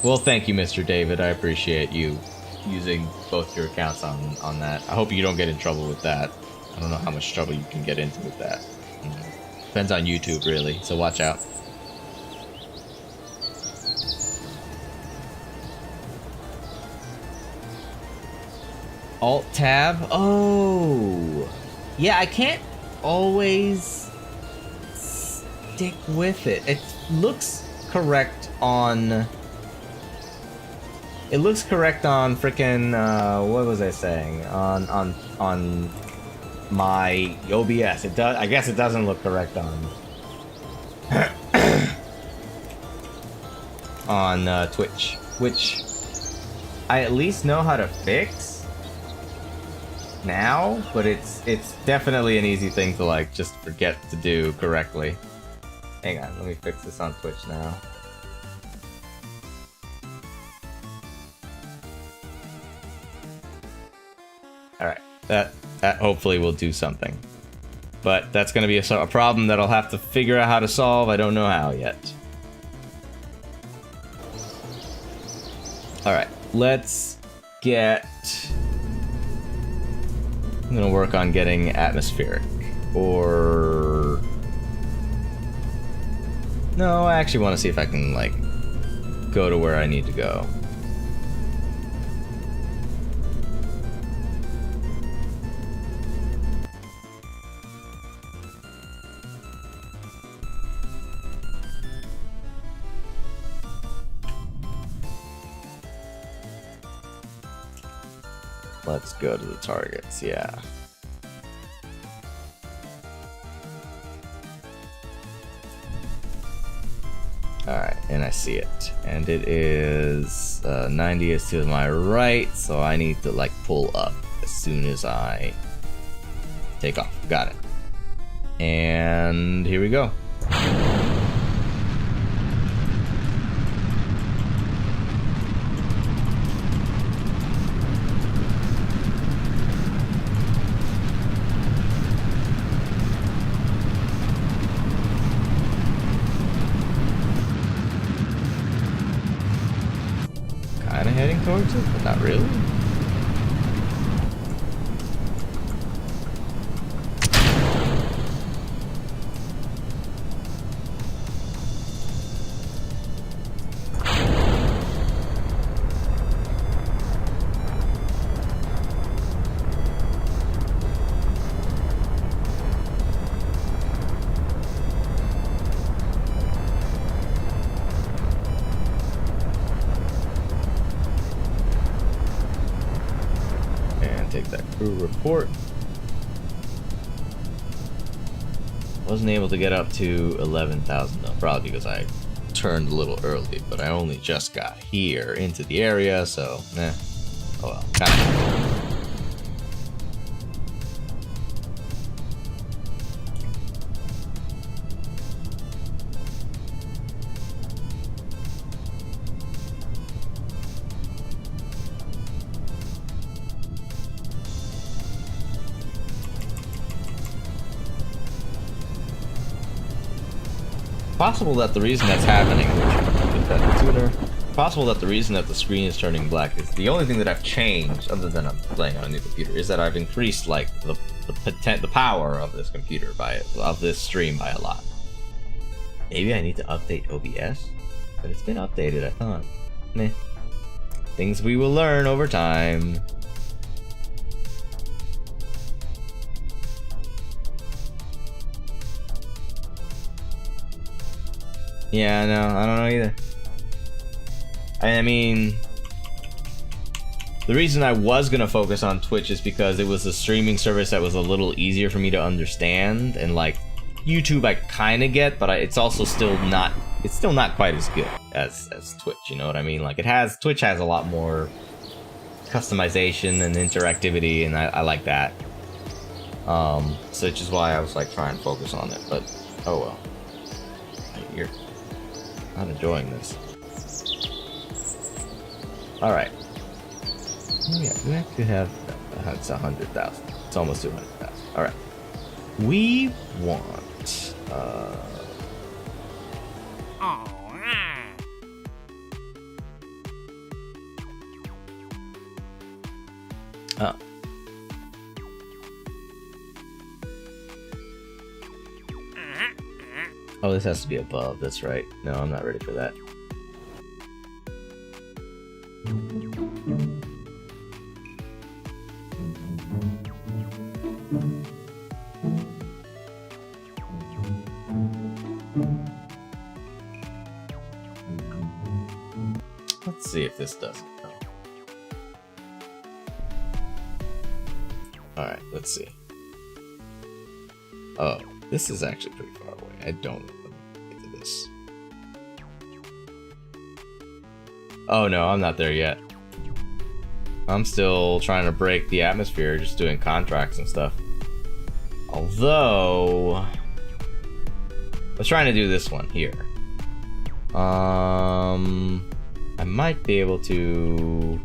[SPEAKER 1] Well, thank you, Mr. David. I appreciate you using both your accounts on that. I hope you don't get in trouble with that. I don't know how much trouble you can get into with that. Depends on YouTube, really, so watch out. Alt-tab? Oh! Yeah, I can't always stick with it. It looks correct on... It looks correct on frickin' what was I saying? On my OBS. It does. I guess it doesn't look correct on on Twitch, which I at least know how to fix now, but it's definitely an easy thing to like just forget to do correctly. Hang on, let me fix this on Twitch now. Alright, that hopefully will do something. But that's going to be a problem that I'll have to figure out how to solve. I don't know how yet. Alright, let's get... I'm going to work on getting atmospheric. Or... No, I actually want to see if I can, like, go to where I need to go. Let's go to the targets, yeah. Alright, and I see it. And it is 90 is to my right, so I need to like pull up as soon as I take off. Got it. And here we go. Heading towards it, but not really. Take that crew report. Wasn't able to get up to 11,000 though, probably because I turned a little early, but I only just got here into the area, so oh well, kind of. Possible that the reason that's happening, possible that the reason that the screen is turning black is the only thing that I've changed, other than I'm playing on a new computer, is that I've increased like the power of this computer of this stream by a lot. Maybe I need to update OBS, but it's been updated. I thought, meh. Things we will learn over time. Yeah, no, I don't know either. I mean, the reason I was gonna focus on Twitch is because it was a streaming service that was a little easier for me to understand, and like YouTube I kind of get, but it's also still not quite as good as Twitch. You know what I mean? Like Twitch has a lot more customization and interactivity, and I like that. So which is why I was like trying to focus on it. But oh well. You're not enjoying this. Alright. Oh yeah, we actually have it's 100,000. It's almost 200,000. Alright. We want oh. Oh, this has to be above, that's right. No, I'm not ready for that. Let's see if this does it. Alright, let's see. Oh, this is actually pretty far away. I don't know if I can get to this. Oh no, I'm not there yet. I'm still trying to break the atmosphere, just doing contracts and stuff. Although, I was trying to do this one here. I might be able to.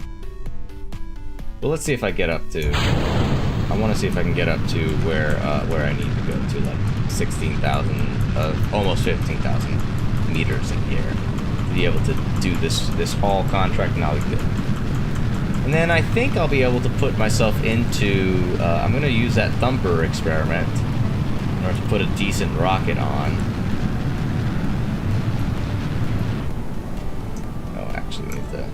[SPEAKER 1] Well, let's see if I get up to. I want to see if I can get up to where I need to go to, like 16,000, almost 15,000 meters in the air, to be able to do this haul contract, and I'll be good. And then I think I'll be able to put myself into. I'm gonna use that thumper experiment in order to put a decent rocket on. Oh, actually, we need to.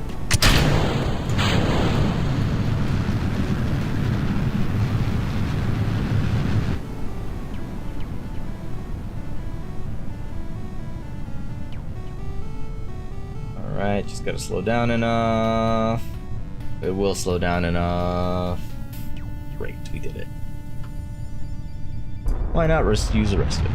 [SPEAKER 1] Alright, just gotta slow down enough. It will slow down enough. Great, we did it. Why not use the rest of it?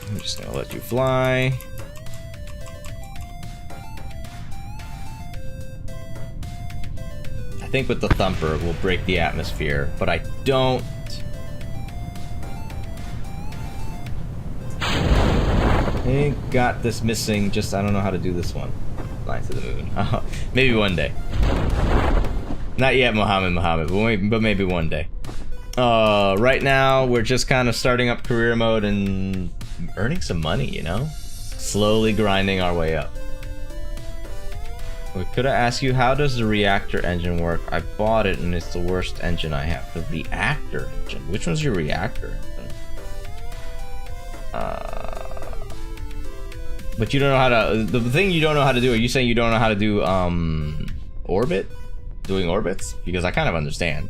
[SPEAKER 1] I'm just gonna let you fly. I think with the thumper we'll break the atmosphere, but I don't. I got this missing. Just I don't know how to do this one. Flying to the moon. Maybe one day. Not yet, Muhammad, but maybe one day. Right now we're just kind of starting up career mode and earning some money, you know? Slowly grinding our way up. We could have asked you, how does the reactor engine work? I bought it and it's the worst engine I have. The reactor engine? Which one's your reactor engine? But you don't know how to, the thing you don't know how to do, are you saying you don't know how to do, orbit, doing orbits, because I kind of understand.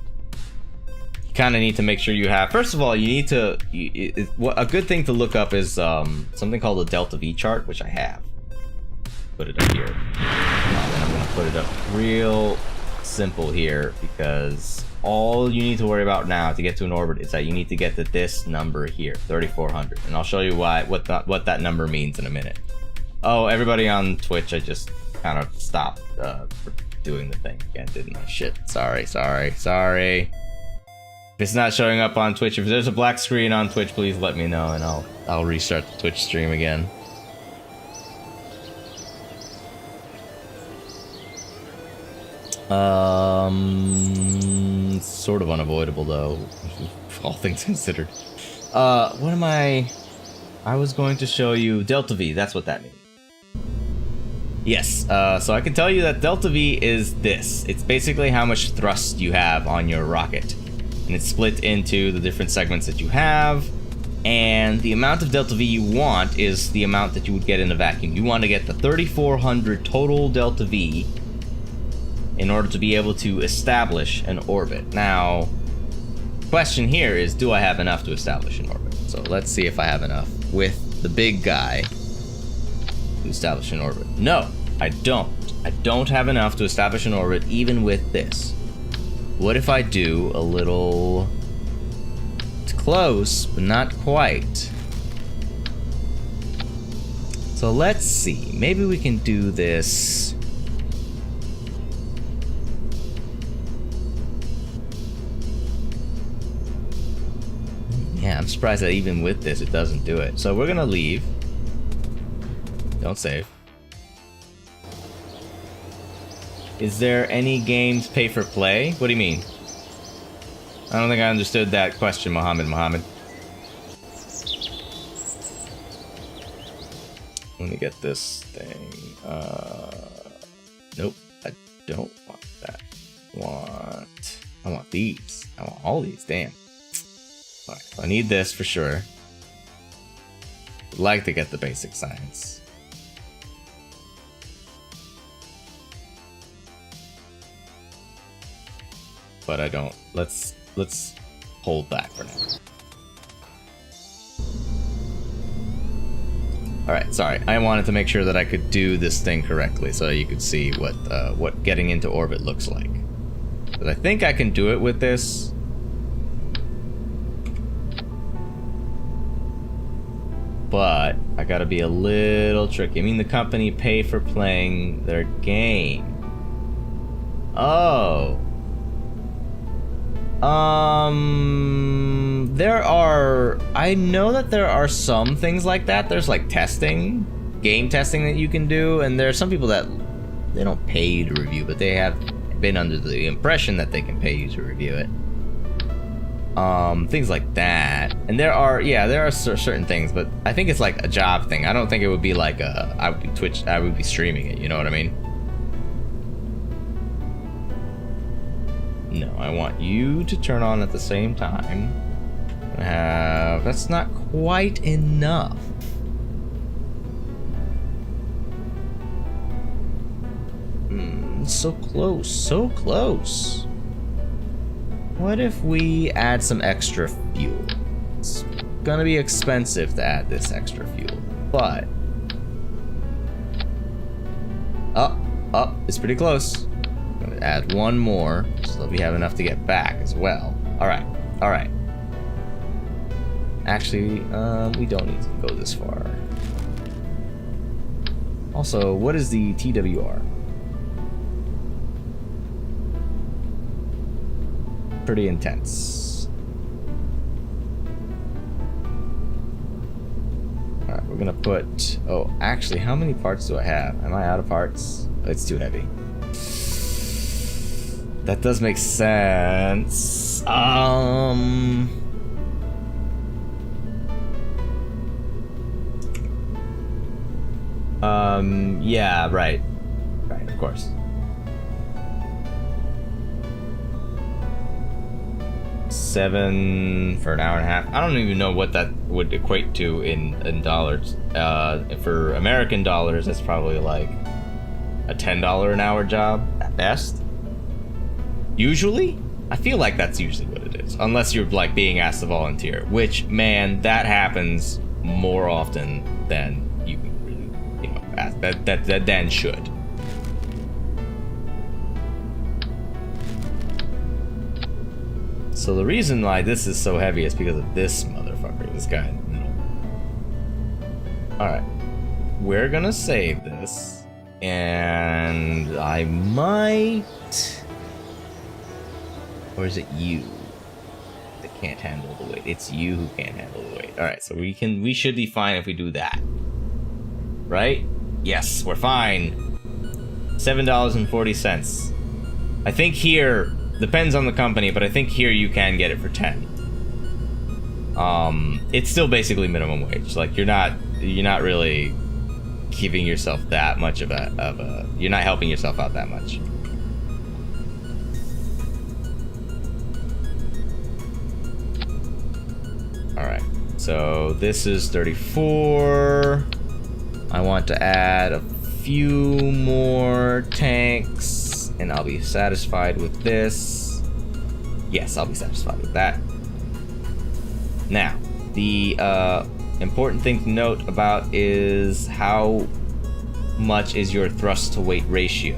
[SPEAKER 1] You kind of need to make sure you have, first of all, you need to, a good thing to look up is something called a delta V chart, which I have. Put it up here. And I'm gonna put it up real simple here, because all you need to worry about now to get to an orbit is that you need to get to this number here, 3400, and I'll show you what that number means in a minute. Oh, everybody on Twitch, I just kind of stopped for doing the thing again, didn't I? Shit, sorry. If it's not showing up on Twitch, if there's a black screen on Twitch, please let me know, and I'll restart the Twitch stream again. Sort of unavoidable though, all things considered. What am I was going to show you delta V, that's what that means. Yes, so I can tell you that delta V is this. It's basically how much thrust you have on your rocket. And it's split into the different segments that you have. And the amount of delta V you want is the amount that you would get in a vacuum. You want to get the 3400 total delta V in order to be able to establish an orbit. Now, question here is, do I have enough to establish an orbit? So let's see if I have enough with the big guy to establish an orbit. No, I don't. I don't have enough to establish an orbit even with this. What if I do a little... It's close, but not quite. So let's see. Maybe we can do this... Yeah, I'm surprised that even with this, it doesn't do it. So we're gonna leave. Don't save. Is there any games pay for play? What do you mean? I don't think I understood that question, Mohammed. Let me get this thing. Nope, I don't want that. I want these. I want all these, damn. Alright, so I need this for sure. Would like to get the basic science. But I don't. Let's hold back for now. Alright, sorry. I wanted to make sure that I could do this thing correctly so you could see what getting into orbit looks like. But I think I can do it with this. But I gotta be a little tricky. I mean, the company pay for playing their game. Oh. I know that there are some things like that. There's like testing, game testing that you can do, and there are some people that they don't pay you to review, but they have been under the impression that they can pay you to review it. Things like that. And there are certain things, but I think it's like a job thing. I don't think it would be like I would be streaming it, you know what I mean? No, I want you to turn on at the same time. That's not quite enough. So close, so close. What if we add some extra fuel? It's gonna be expensive to add this extra fuel, but... Oh, it's pretty close. I'm gonna add one more, so that we have enough to get back as well. Alright. Actually, we don't need to go this far. Also, what is the TWR? Pretty intense. Alright, we're gonna put... Oh, actually, how many parts do I have? Am I out of parts? It's too heavy. That does make sense. Yeah, right. Right, of course. $7 for an hour and a half. I don't even know what that would equate to in dollars. For American dollars, that's probably like a $10 an hour job at best. Usually, I feel like that's usually what it is, unless you're like being asked to volunteer, which, man, that happens more often than you can really, you know, ask, that then should. So the reason why this is so heavy is because of this motherfucker, this guy in the middle. Alright. We're gonna save this. And I might... Or is it you that can't handle the weight? It's you who can't handle the weight. Alright, so we should be fine if we do that. Right? Yes, we're fine. $7.40. I think here... Depends on the company, but I think here you can get it for 10. It's still basically minimum wage. Like you're not really giving yourself that much of a you're not helping yourself out that much. All right. So this is 34. I want to add a few more tanks. And I'll be satisfied with this. Yes, I'll be satisfied with that. Now, the important thing to note about is how much is your thrust to weight ratio.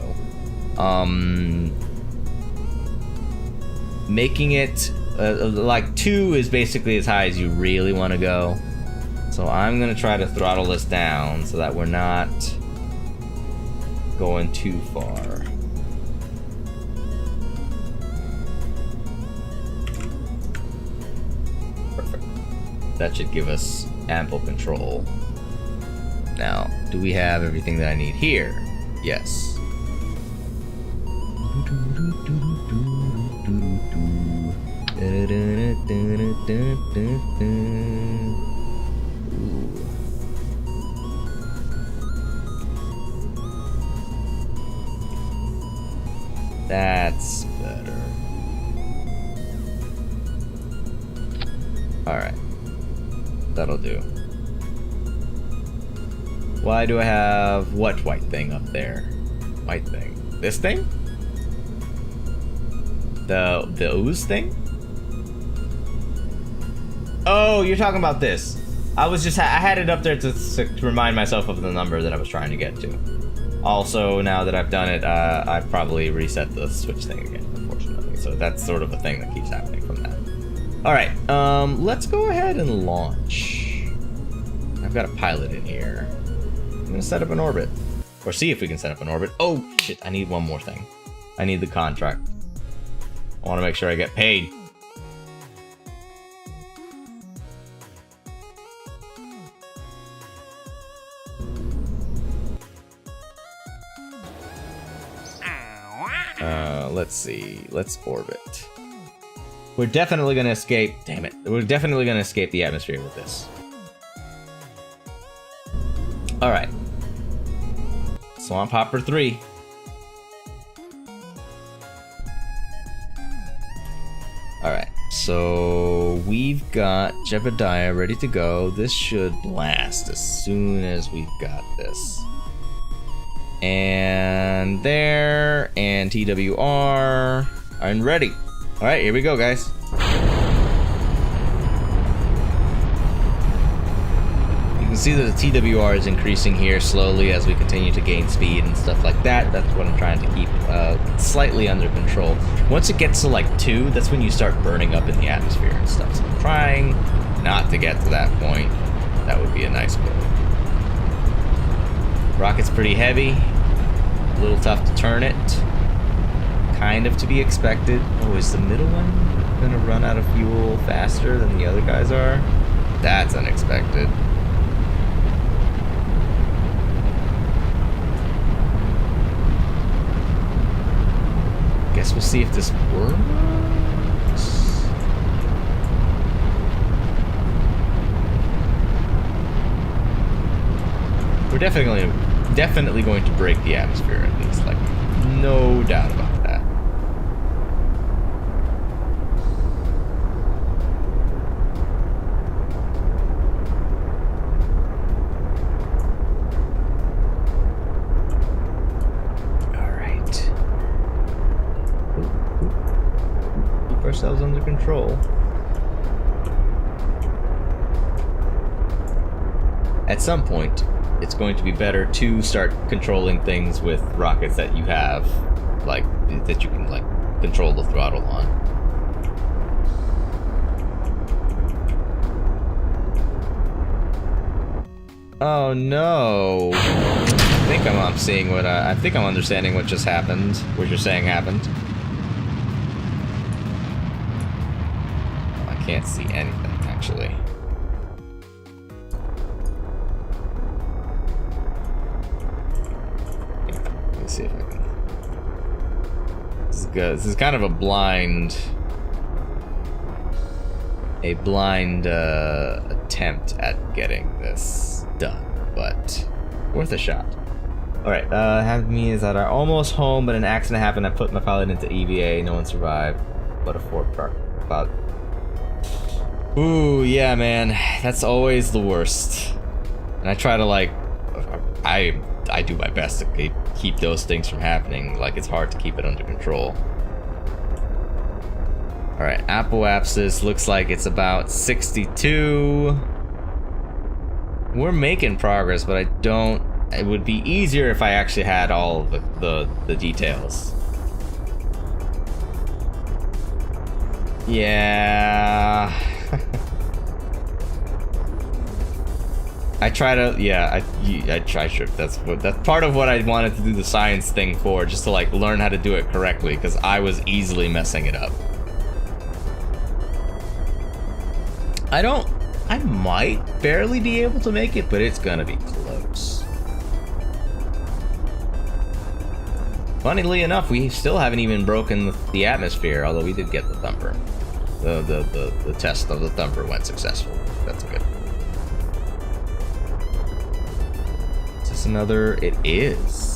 [SPEAKER 1] Making it like 2 is basically as high as you really want to go. So I'm gonna try to throttle this down so that we're not going too far. That should give us ample control. Now, do we have everything that I need here? Yes. Ooh. That's better. Alright. That'll do. Why do I have what white thing up there? White thing. This thing? The ooze thing? Oh, you're talking about this. I had it up there to remind myself of the number that I was trying to get to. Also, now that I've done it, I've probably reset the switch thing again, unfortunately. So that's sort of a thing that keeps happening from that. Alright, let's go ahead and launch. I've got a pilot in here. I'm gonna set up an orbit. Or see if we can set up an orbit. Oh, shit, I need one more thing. I need the contract. I want to make sure I get paid. Let's see. Let's orbit. We're definitely gonna escape. Damn it. We're definitely gonna escape the atmosphere with this. Alright. Swamp Hopper 3. Alright. So we've got Jebediah ready to go. This should blast as soon as we've got this. And there, and TWR, I'm ready. All right, here we go, guys. You can see that the TWR is increasing here slowly as we continue to gain speed and stuff like that. That's what I'm trying to keep slightly under control. Once it gets to like 2, that's when you start burning up in the atmosphere and stuff. So I'm trying not to get to that point. That would be a nice goal. Rocket's pretty heavy, a little tough to turn it, kind of to be expected. Oh, is the middle one gonna run out of fuel faster than the other guys are? That's unexpected. Guess we'll see if this works. We're definitely going to break the atmosphere at least, like, no doubt about that. control. At some point, it's going to be better to start controlling things with rockets that you have, like, that you can, like, control the throttle on. Oh no! I think I'm seeing what I think I'm understanding what just happened. What you're saying happened. Oh, I can't see anything actually. Let me see if I can. This is good. This is kind of a blind attempt at getting this done, but worth a shot. Alright, happened to me is that I'm almost home, but an accident happened. I put my pilot into EVA, no one survived, but a Ford park about. Ooh, yeah, man, that's always the worst. And I try to, like, I do my best to keep those things from happening. Like, it's hard to keep it under control. Alright, apoapsis looks like it's about 62. We're making progress, but I don't. It would be easier if I actually had all the details. Yeah. I try to. Yeah, I try. Sure, that's part of what I wanted to do the science thing for, just to like learn how to do it correctly, because I was easily messing it up. I might barely be able to make it, but it's gonna be close. Funnily enough, we still haven't even broken the atmosphere, although we did get the thumper. The test of the thumper went successful. That's good. Is this another? It is.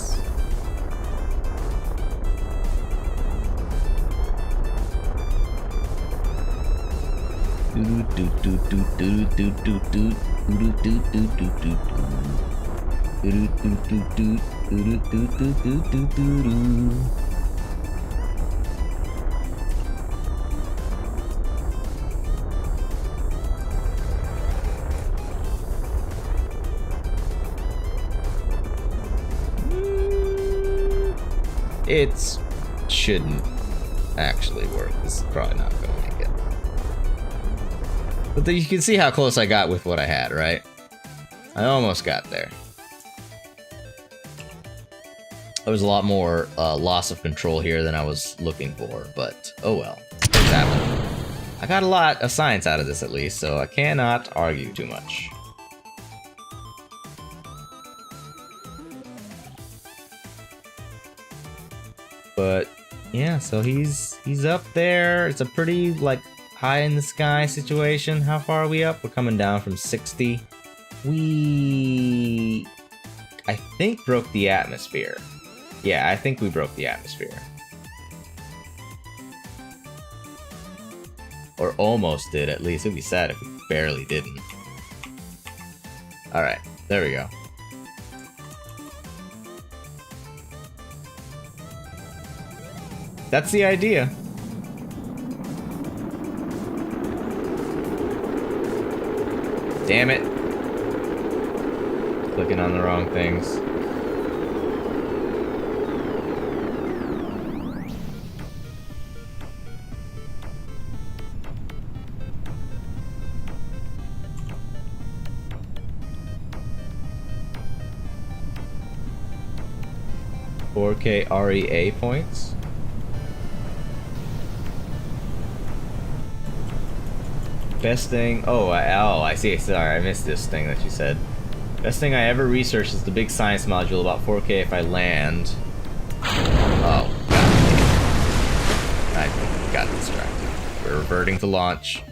[SPEAKER 1] It shouldn't actually work. This is probably not going to make it. But you can see how close I got with what I had, right? I almost got there. There was a lot more loss of control here than I was looking for, but oh well. It's happened. I got a lot of science out of this at least, so I cannot argue too much. But yeah, so he's up there. It's a pretty like high in the sky situation. How far are we up? We're coming down from 60. We, I think, broke the atmosphere. Yeah, I think we broke the atmosphere. Or almost did, at least. It'd be sad if we barely didn't. Alright, there we go. That's the idea. Damn it. Clicking on the wrong things. $4K REA points. Best thing. Oh, I see. Sorry, I missed this thing that you said. Best thing I ever researched is the big science module about 4K if I land. Oh, God. I got distracted. We're reverting to launch.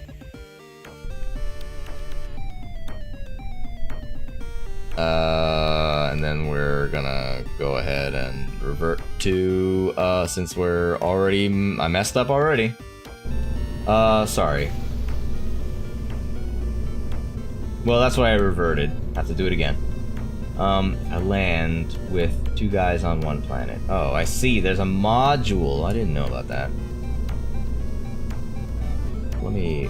[SPEAKER 1] And then we're gonna go ahead and revert to, since we're already, I messed up already. Sorry. Well, that's why I reverted. Have to do it again. I land with 2 guys on 1 planet. Oh, I see. There's a module. I didn't know about that. let me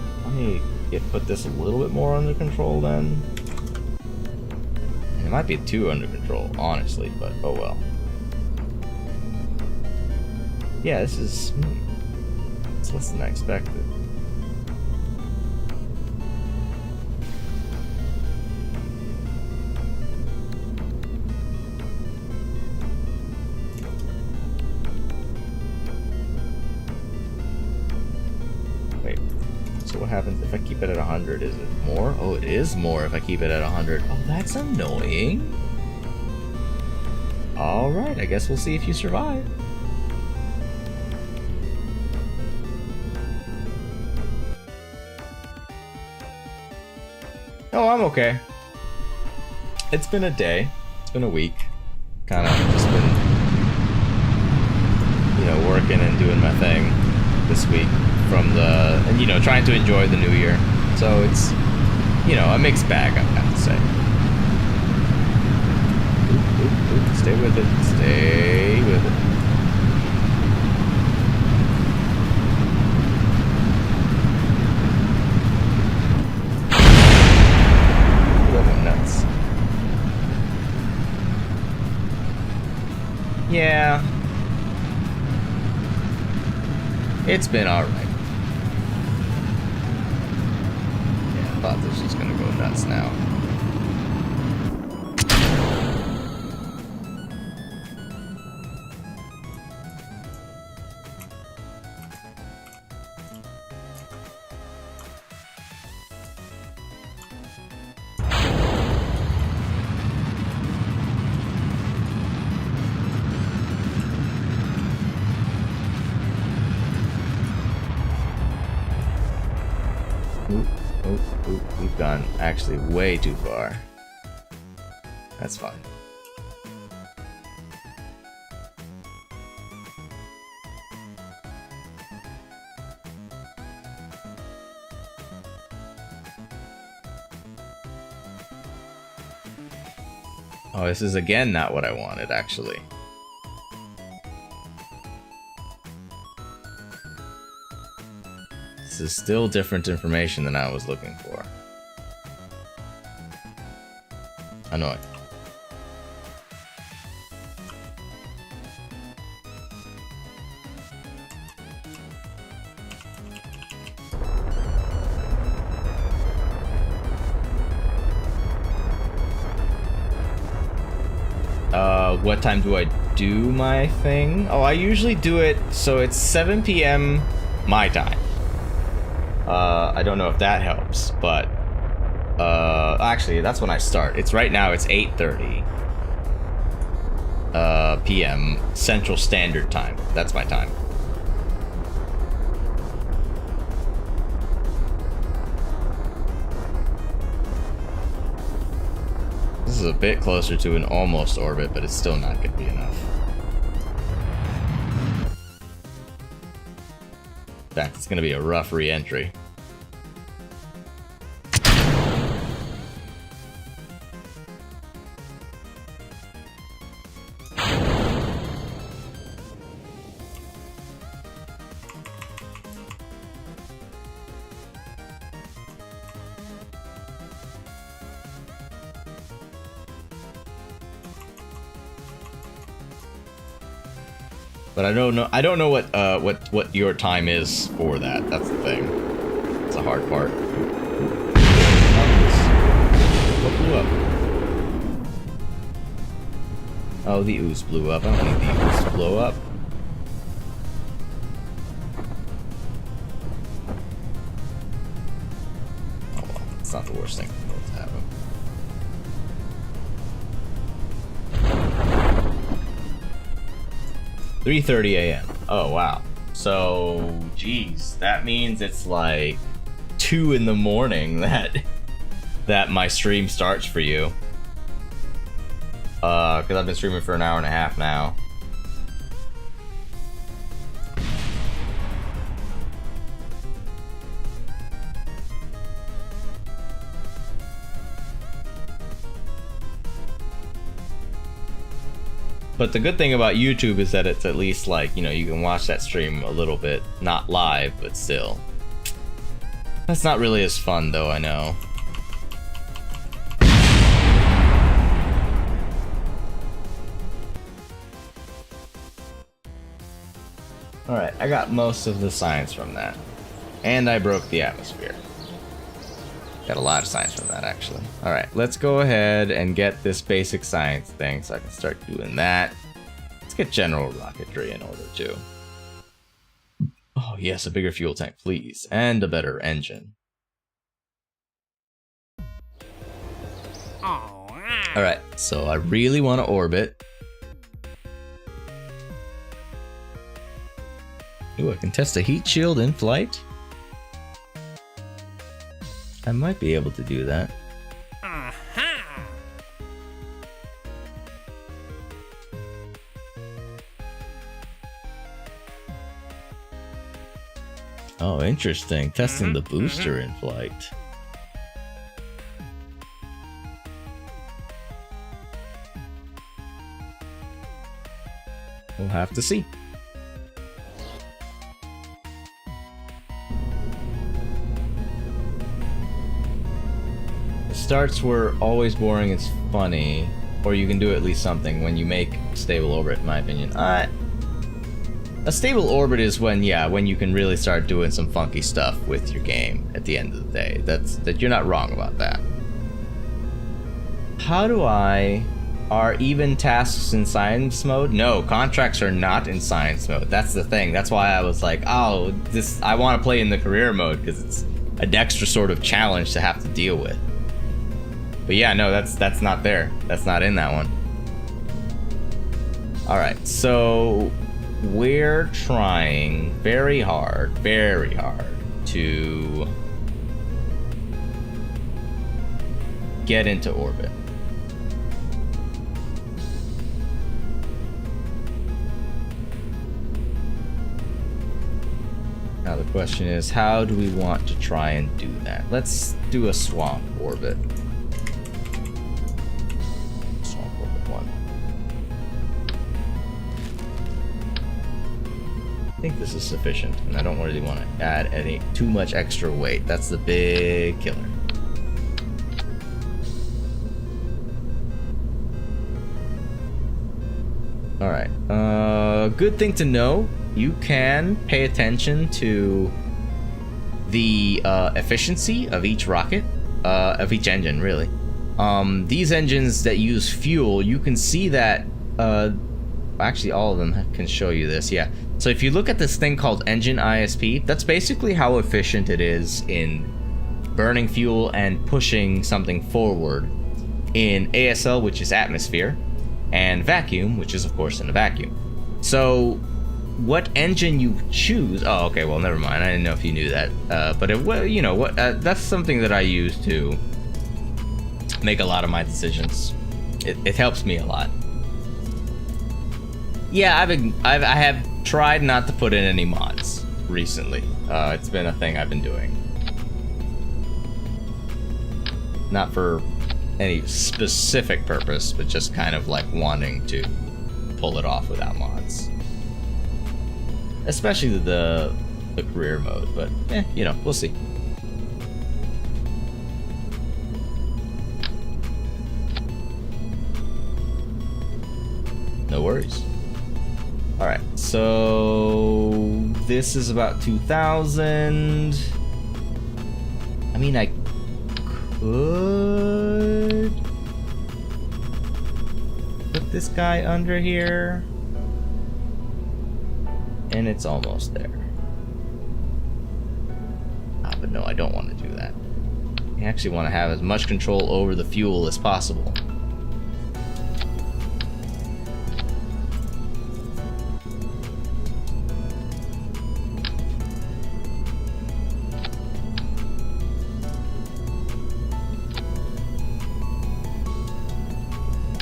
[SPEAKER 1] put this a little bit more under control then. It might be too under control, honestly, but oh well. Yeah, this is it's less than I expected. Wait, so what happens if I keep it at 100? Is it more? Oh, it is more if I keep it at 100. Oh, that's annoying. Alright, I guess we'll see if you survive. Oh, I'm okay. It's been a day. It's been a week. Kind of just been, you know, working and doing my thing this week from the, and you know, trying to enjoy the new year. So it's, you know, a mixed bag, I have to say. Oop, stay with it. Stay with it. Yeah. It's been alright. Yeah, I thought this was gonna go nuts now. We've gone actually way too far. That's fine. Oh, this is again not what I wanted, actually. This is still different information than I was looking for. Annoying. What time do I do my thing? Oh, I usually do it so it's 7 p.m. my time. I don't know if that helps, but actually that's when I start. It's right now it's 8:30 p.m. Central Standard Time. That's my time. This is a bit closer to an almost orbit, but it's still not going to be enough. In fact, it's going to be a rough re-entry. But I don't know what your time is for that. That's the thing. It's a hard part. What blew up? Oh, the ooze blew up. I don't need the ooze to blow up. Oh well, it's not the worst thing in the world to happen. 3:30 a.m. Oh wow. So, geez, that means it's like 2 in the morning that my stream starts for you. Because I've been streaming for an hour and a half now. But the good thing about YouTube is that it's at least like, you know, you can watch that stream a little bit, not live, but still. That's not really as fun, though, I know. Alright, I got most of the science from that. And I broke the atmosphere. Got a lot of science from that, actually. Alright, let's go ahead and get this basic science thing so I can start doing that. Let's get general rocketry in order, too. Oh, yes, a bigger fuel tank, please. And a better engine. Alright, so I really want to orbit. Ooh, I can test a heat shield in flight. I might be able to do that. Oh, interesting. Testing the booster in flight. We'll have to see. Starts were always boring, it's funny, or you can do at least something when you make stable orbit, in my opinion. A stable orbit is when you can really start doing some funky stuff with your game at the end of the day. That you're not wrong about that. Are even tasks in science mode? No, contracts are not in science mode. That's the thing. That's why I was like, oh, I want to play in the career mode because it's an extra sort of challenge to have to deal with. But yeah, no, that's not there. That's not in that one. Alright, so we're trying very hard to get into orbit. Now the question is, how do we want to try and do that? Let's do a swamp orbit. I think this is sufficient, and I don't really want to add too much extra weight. That's the big killer. Alright, good thing to know, you can pay attention to the efficiency of each rocket, of each engine, really. These engines that use fuel, you can see that, actually all of them can show you this, yeah. So if you look at this thing called engine ISP, that's basically how efficient it is in burning fuel and pushing something forward in ASL, which is atmosphere, and vacuum, which is of course in a vacuum. So what engine you choose, oh okay, well never mind, I didn't know if you knew that, but you know what, that's something that I use to make a lot of my decisions. It helps me a lot. Yeah, I have tried not to put in any mods recently. It's been a thing I've been doing. Not for any specific purpose, but just kind of like wanting to pull it off without mods. Especially the career mode, but you know, we'll see. No worries. Alright, so this is about 2,000. I mean, I could put this guy under here, and it's almost there. But no, I don't want to do that. I actually want to have as much control over the fuel as possible.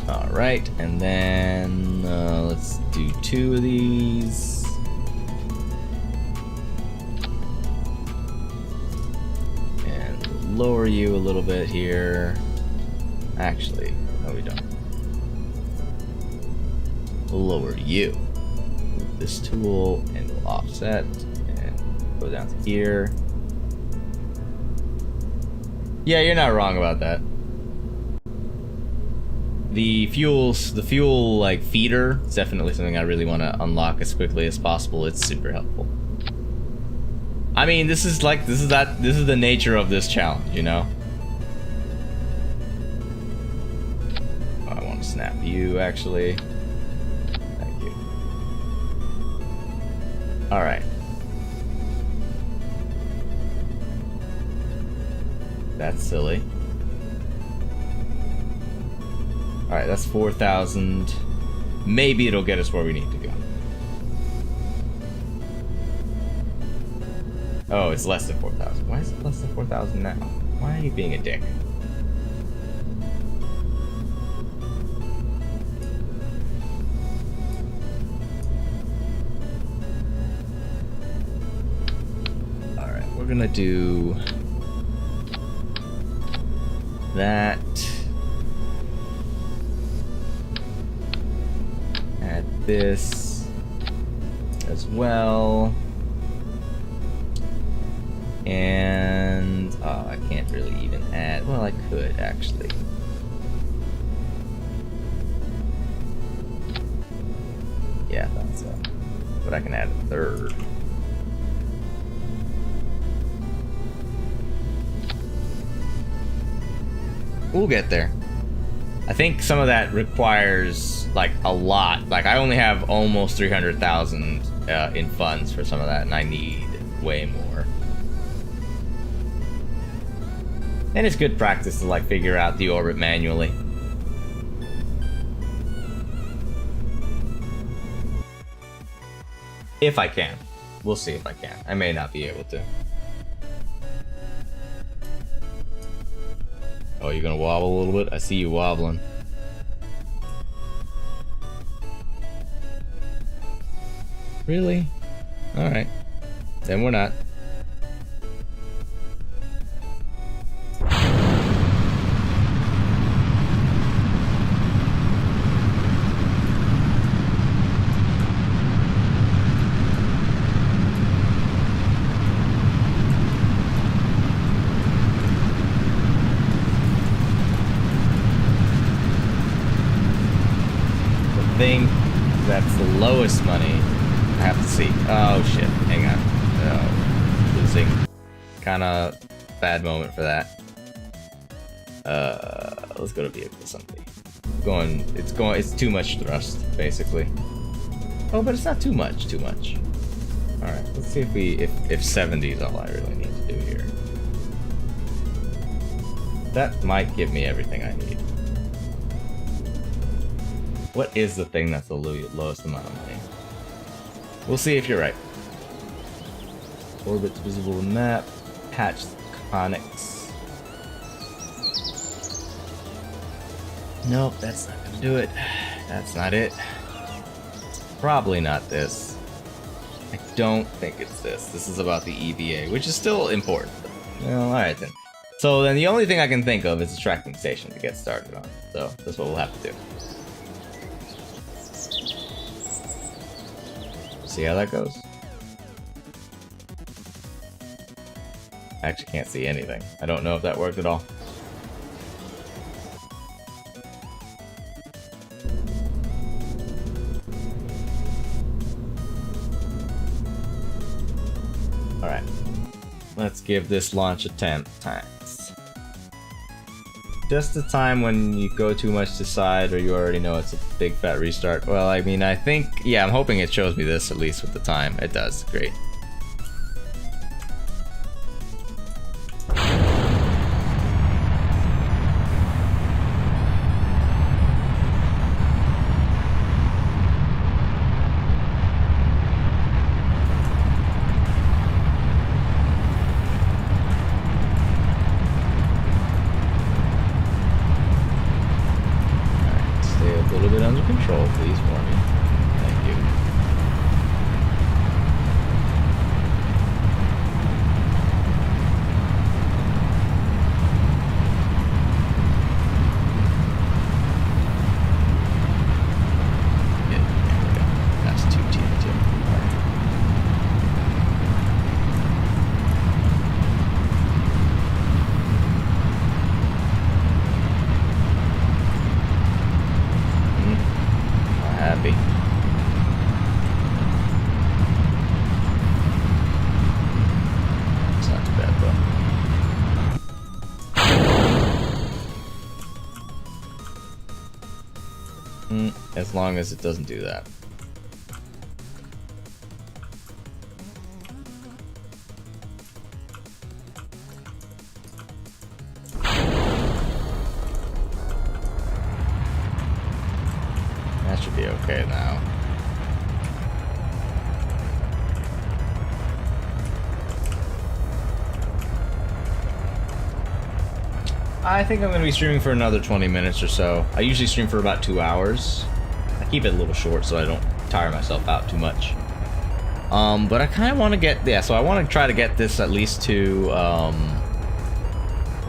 [SPEAKER 1] Alright, and then let's do 2 of these. And we'll lower you a little bit here. Actually, no we don't. We'll lower you. Move this tool and we'll offset and go down to here. Yeah, you're not wrong about that. The fuel like feeder is definitely something I really want to unlock as quickly as possible. It's super helpful. I mean, this is the nature of this challenge, you know? Oh, I want to snap you, actually. Thank you. Alright. That's silly. Alright, that's 4,000. Maybe it'll get us where we need to go. Oh, it's less than 4,000. Why is it less than 4,000 now? Why are you being a dick? Alright, we're gonna do that. Add this as well. And I can't really even add. Well, I could actually. Yeah, I thought so. But I can add a third. We'll get there. I think some of that requires like a lot. Like I only have almost 300,000 in funds for some of that, and I need way more. And it's good practice to like figure out the orbit manually. If I can. We'll see if I can. I may not be able to. Oh, you're gonna wobble a little bit? I see you wobbling. Really? Alright. Then we're not. Thing that's the lowest money. I have to see. Oh shit, hang on. Oh, losing. Kinda bad moment for that. Let's go to vehicle something. It's too much thrust, basically. Oh, but it's not too much. Alright, let's see if 70 is all I really need to do here. That might give me everything I need. What is the thing that's the lowest amount of money? We'll see if you're right. Orbits visible in map. Patched conics. Nope, that's not gonna do it. That's not it. Probably not this. I don't think it's this. This is about the EVA, which is still important. Well, alright then. So then the only thing I can think of is a tracking station to get started on. So that's what we'll have to do. See how that goes. I actually can't see anything. I don't know if that worked at all. Alright. Let's give this launch a 10 times. Just the time when you go too much to side or you already know it's a big fat restart. Well, I mean, I think, yeah, I'm hoping it shows me this at least with the time. It does. Great. Control, please, for me. Thank you. happy. It's not too bad though. As long as it doesn't do that. That should be okay now. I think I'm going to be streaming for another 20 minutes or so. I usually stream for about 2 hours. I keep it a little short so I don't tire myself out too much. But I kind of want to get, yeah, so I want to try to get this at least to,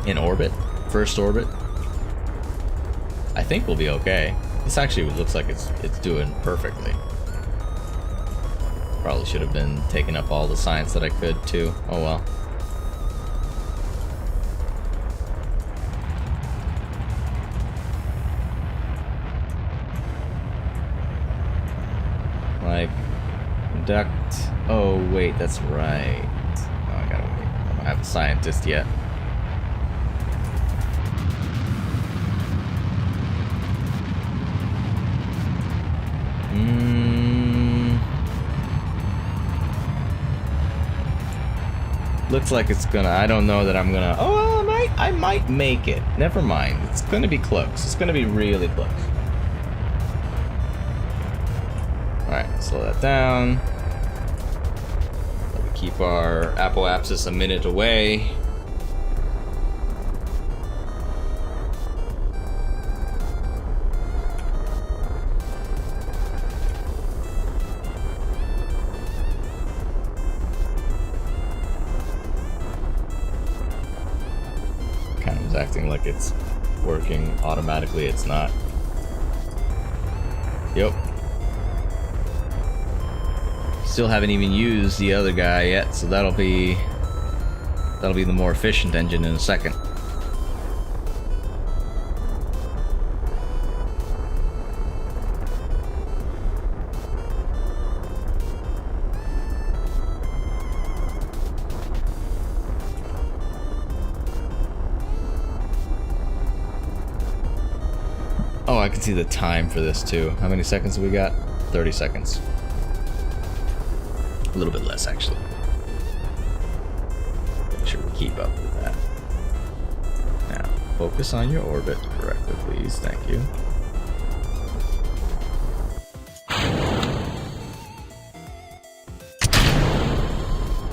[SPEAKER 1] in orbit, first orbit. I think we'll be okay. This actually looks like it's doing perfectly. Probably should have been taking up all the science that I could too. Oh well. Like, conduct. Oh wait, that's right. Oh, I gotta wait. I don't have a scientist yet. Looks like it's gonna. I don't know that I'm gonna. Oh, well, I might make it. Never mind. It's gonna be close. It's gonna be really close. All right, slow that down. Let me keep our apoapsis a minute away. Acting like it's working automatically. It's not. Yep. Still haven't even used the other guy yet, so that'll be the more efficient engine in a second. Oh, I can see the time for this too. How many seconds have we got? 30 seconds. A little bit less, actually. Make sure we keep up with that. Now, focus on your orbit correctly, please. Thank you.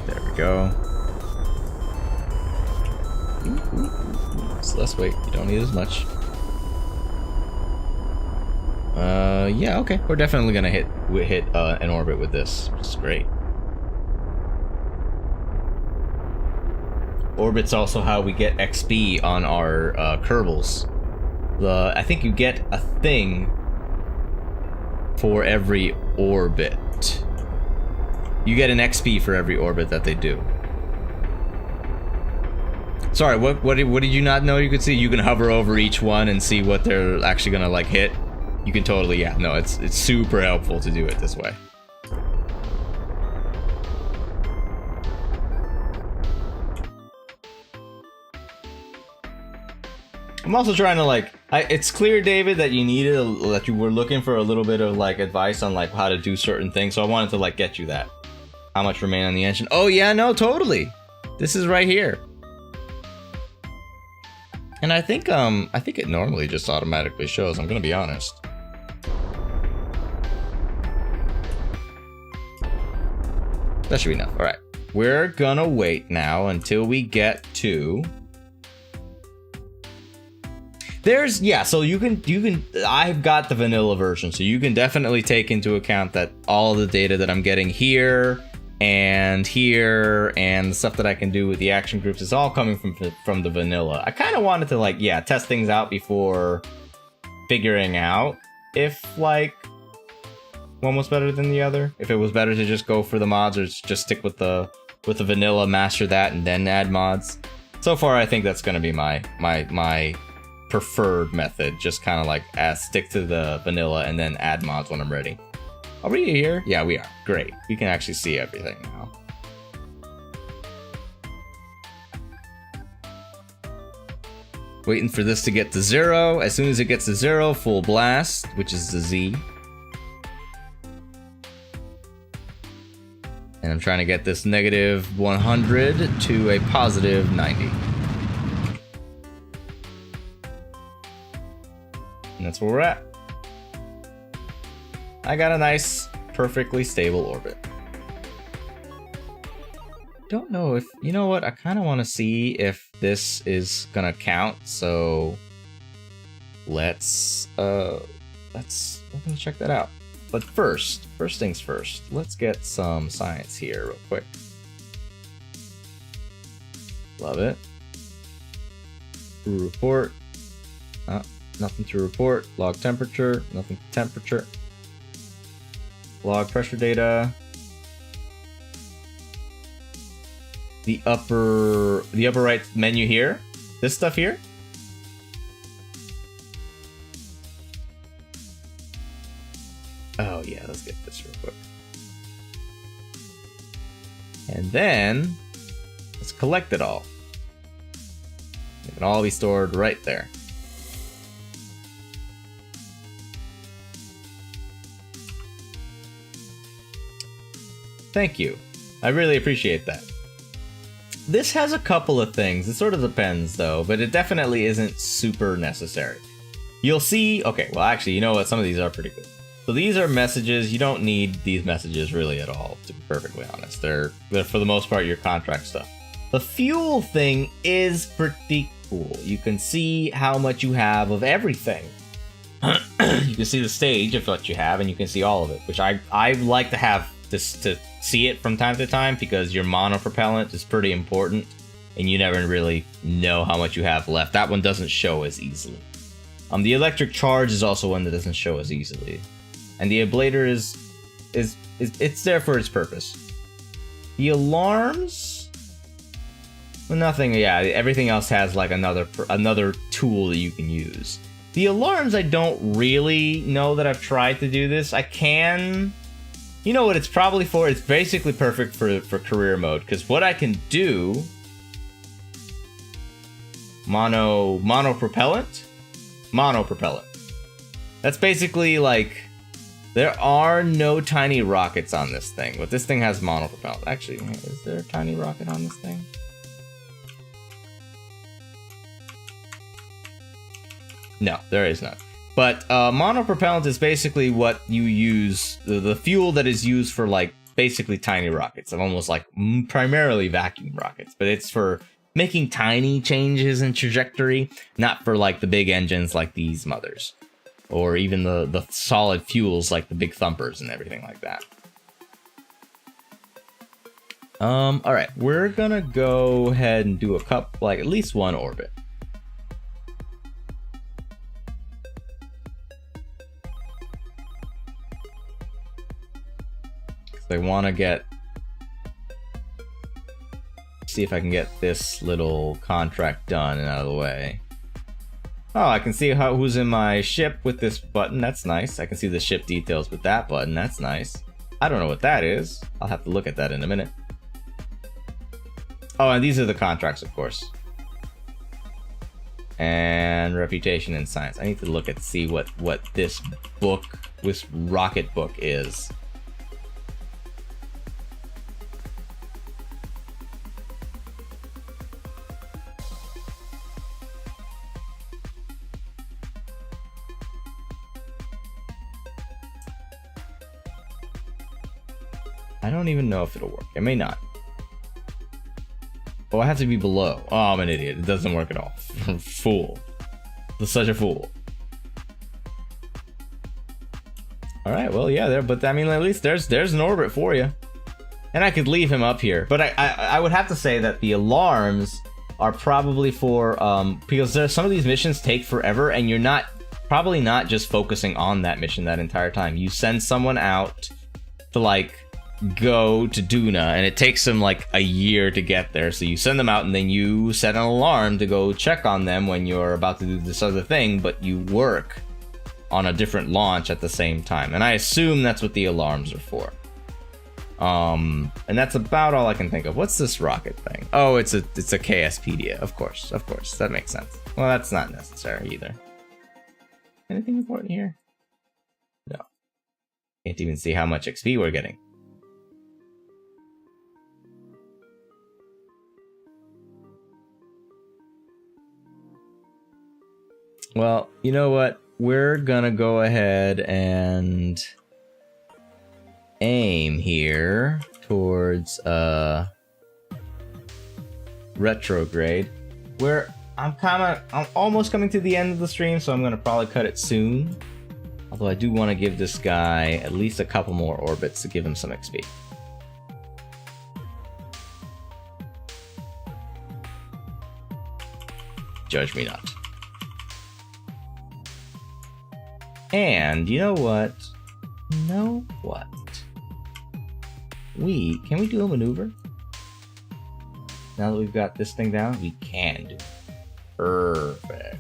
[SPEAKER 1] There we go. So let's wait. You don't need as much. Yeah, okay. We're definitely gonna hit an orbit with this, which is great. Orbit's also how we get XP on our Kerbals. I think you get a thing for every orbit. You get an XP for every orbit that they do. Sorry, what did you not know you could see? You can hover over each one and see what they're actually gonna like hit. You can totally, yeah, no, it's super helpful to do it this way. I'm also trying to like, it's clear, David, that that you were looking for a little bit of like advice on like how to do certain things, so I wanted to like get you that. How much remain on the engine? Oh yeah, no, totally. This is right here. And I think it normally just automatically shows, I'm gonna be honest. That should be enough. All right, we're gonna wait now until we get to. So you can. I've got the vanilla version, so you can definitely take into account that all the data that I'm getting here and the stuff that I can do with the action groups is all coming from the vanilla. I kind of wanted to like, yeah, test things out before figuring out if like one was better than the other. If it was better to just go for the mods or just stick with the vanilla, master that, and then add mods. So far, I think that's gonna be my preferred method. Just kind of like stick to the vanilla and then add mods when I'm ready. Are we here? Yeah, we are. Great. We can actually see everything now. Waiting for this to get to 0. As soon as it gets to 0, full blast, which is the Z. And I'm trying to get this negative 100 to a positive 90. And that's where we're at. I got a nice, perfectly stable orbit. Don't know if, you know what, I kind of want to see if this is gonna count, so we're gonna check that out. But first things first, let's get some science here real quick. Love it. Crew report. Nothing to report. Log temperature. Nothing to temperature. Log pressure data. The upper right menu here. This stuff here. Oh yeah, let's get this real quick. And then let's collect it all. It can all be stored right there. Thank you. I really appreciate that. This has a couple of things. It sort of depends though, but it definitely isn't super necessary. You'll see, okay, well actually, you know what? Some of these are pretty good. So these are messages. You don't need these messages really at all, to be perfectly honest. They're for the most part your contract stuff. The fuel thing is pretty cool. You can see how much you have of everything. You can see the stage of what you have, and you can see all of it, which I like to have this to see it from time to time, because your monopropellant is pretty important and you never really know how much you have left. That one doesn't show as easily. The electric charge is also one that doesn't show as easily, and the ablator is it's there for its purpose. The alarms, well, nothing. Yeah, everything else has like another tool that you can use. The alarms, I don't really know that I've tried to do this. I can. You know what it's probably for? It's basically perfect for career mode, because what I can do... Monopropellant? Monopropellant. That's basically like... There are no tiny rockets on this thing, but this thing has monopropellant. Actually, is there a tiny rocket on this thing? No, there is not. But monopropellant is basically what you use, the fuel that is used for like basically tiny rockets, of almost like primarily vacuum rockets, but it's for making tiny changes in trajectory, not for like the big engines like these mothers, or even the solid fuels like the big thumpers and everything like that. All right, we're gonna go ahead and do at least one orbit. I want to see if I can get this little contract done and out of the way. Oh, I can see who's in my ship with this button. That's nice. I can see the ship details with that button. That's nice. I don't know what that is. I'll have to look at that in a minute. Oh, and these are the contracts, of course. And reputation and science. I need to look at see what this rocket book is. I don't even know if it'll work. It may not. Oh, I have to be below. Oh, I'm an idiot. It doesn't work at all. Fool. Such a fool. Alright, well, yeah, there, but I mean, at least there's an orbit for you. And I could leave him up here. But I would have to say that the alarms are probably for, because some of these missions take forever, and you're probably not just focusing on that mission that entire time. You send someone out to, like, go to Duna, and it takes them like a year to get there. So you send them out, and then you set an alarm to go check on them when you're about to do this other thing, but you work on a different launch at the same time. And I assume that's what the alarms are for. And that's about all I can think of. What's this rocket thing? Oh, it's a KSpedia. Of course, that makes sense. Well, that's not necessary either. Anything important here? No. Can't even see how much XP we're getting. Well, you know what? We're gonna go ahead and aim here towards retrograde, where I'm almost coming to the end of the stream, so I'm gonna probably cut it soon. Although I do want to give this guy at least a couple more orbits to give him some XP. Judge me not. And you know what? Can we do a maneuver? Now that we've got this thing down, we can do it. Perfect.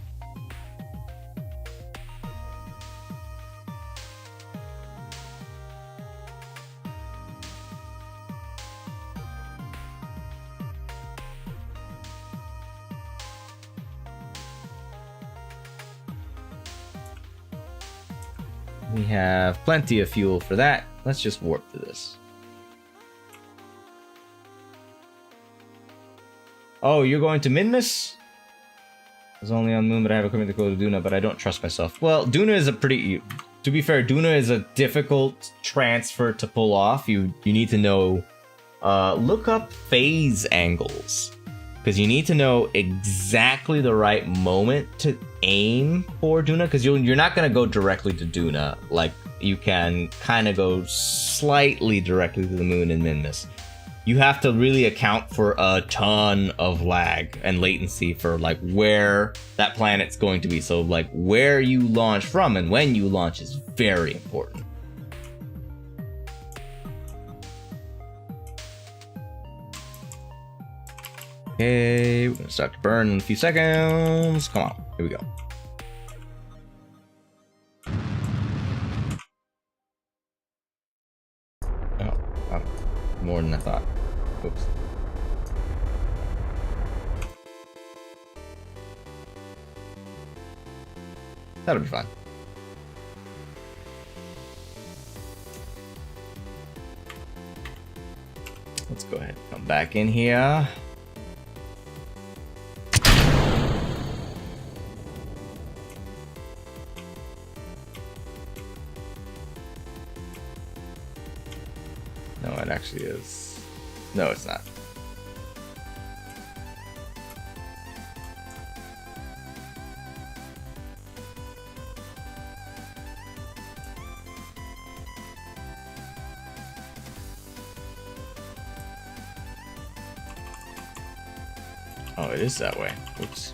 [SPEAKER 1] We have plenty of fuel for that. Let's just warp to this. Oh, you're going to Minmus? I was only on Moon, but I have equipment to go to Duna, but I don't trust myself. Well, Duna is a pretty... To be fair, Duna is a difficult transfer to pull off. You need to know... look up phase angles. Because you need to know exactly the right moment to aim for Duna, because you're not going to go directly to Duna. Like, you can kind of go slightly directly to the moon in Minmus. You have to really account for a ton of lag and latency for like where that planet's going to be. So like where you launch from and when you launch is very important. Okay, we're gonna start to burn in a few seconds. Come on, here we go. Oh, more than I thought. Oops. That'll be fun. Let's go ahead and come back in here. No, it actually is. No, it's not. Oh, it is that way. Oops.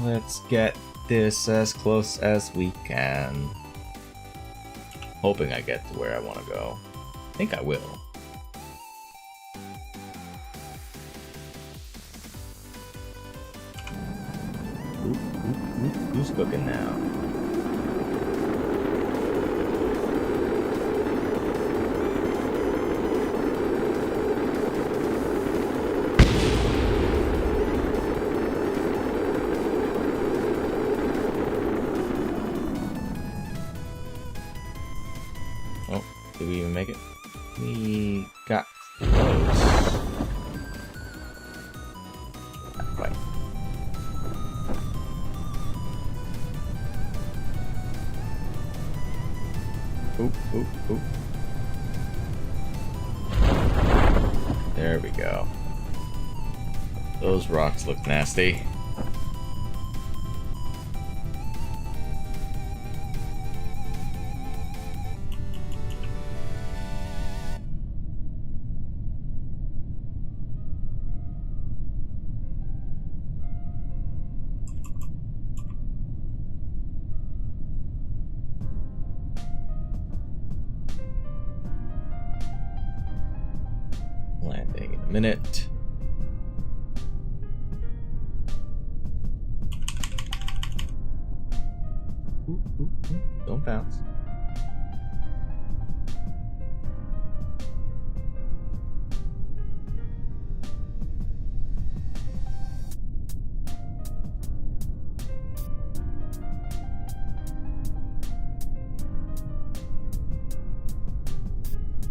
[SPEAKER 1] Let's get this as close as we can. Hoping I get to where I want to go. I think I will. Who's cooking now? Oh, did we even make it? We got close. Not quite. Oop, oop, oop. There we go. Those rocks look nasty. minute. Ooh, don't bounce.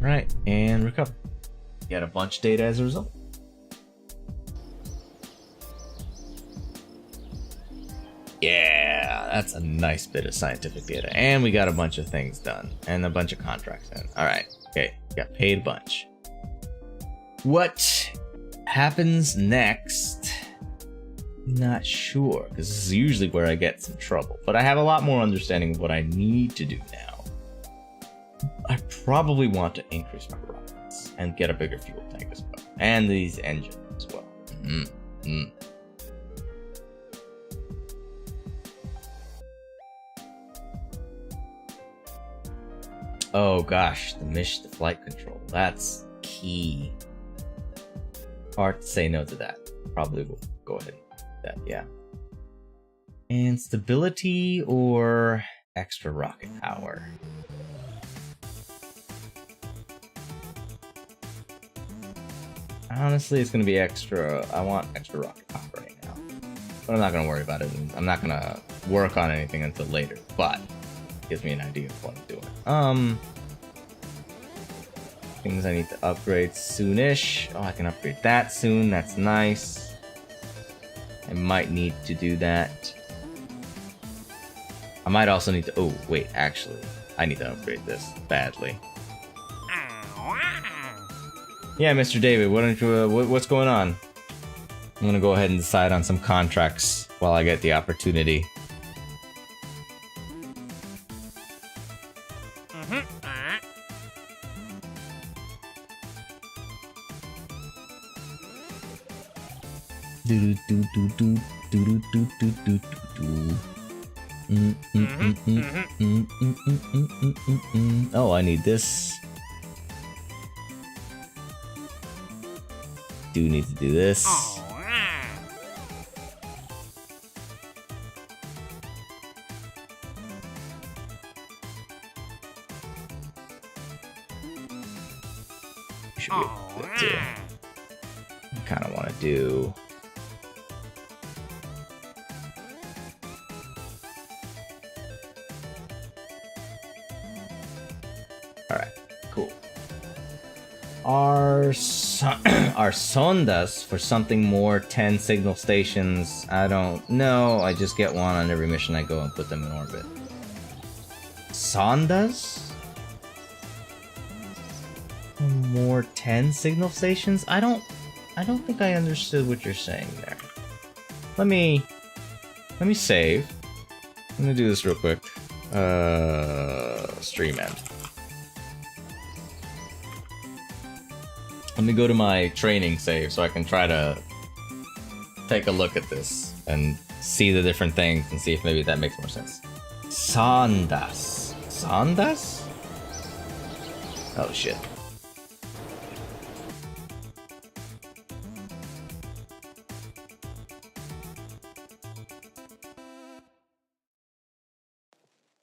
[SPEAKER 1] Right, and recover. Get a bunch of data as a result. Yeah, that's a nice bit of scientific data. And we got a bunch of things done. And a bunch of contracts in. Alright, okay. Got paid a bunch. What happens next? Not sure, because this is usually where I get some trouble. But I have a lot more understanding of what I need to do now. I probably want to increase my rockets and get a bigger fuel tank as well. And these engines as well. Oh gosh, the flight control. That's key. Hard to say no to that. Probably will go ahead and do that, yeah. And stability or extra rocket power? Honestly, it's going to be extra. I want extra rocket power right now. But I'm not going to worry about it. I'm not going to work on anything until later. But it gives me an idea of what I'm doing. Things I need to upgrade soonish. Oh, I can upgrade that soon. That's nice. I might need to do that. I might also need to... Oh, wait. Actually, I need to upgrade this badly. Yeah, Mr. David, why don't you, what's going on? I'm gonna go ahead and decide on some contracts while I get the opportunity. Oh, I need this. Do need to do this. Should be able to do. I kind of want to do. All right, cool. Our sondas for something more 10 signal stations. I don't know. I just get one on every mission I go and put them in orbit. Sondas? More 10 signal stations? I don't think I understood what you're saying there. Let me save. I'm gonna do this real quick. Stream end. Let me go to my training save so I can try to take a look at this and see the different things and see if maybe that makes more sense. Sondas. Sondas? Oh shit.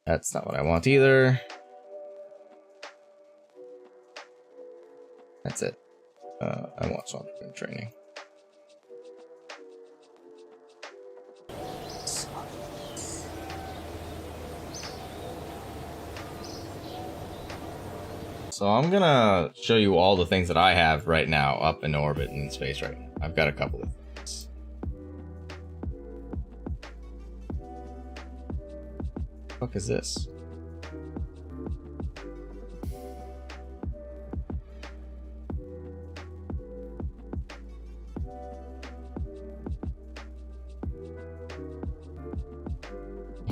[SPEAKER 1] That's not what I want either. That's it. I want something training. So I'm gonna show you all the things that I have right now up in orbit and in space right now. I've got a couple of things. What the fuck is this?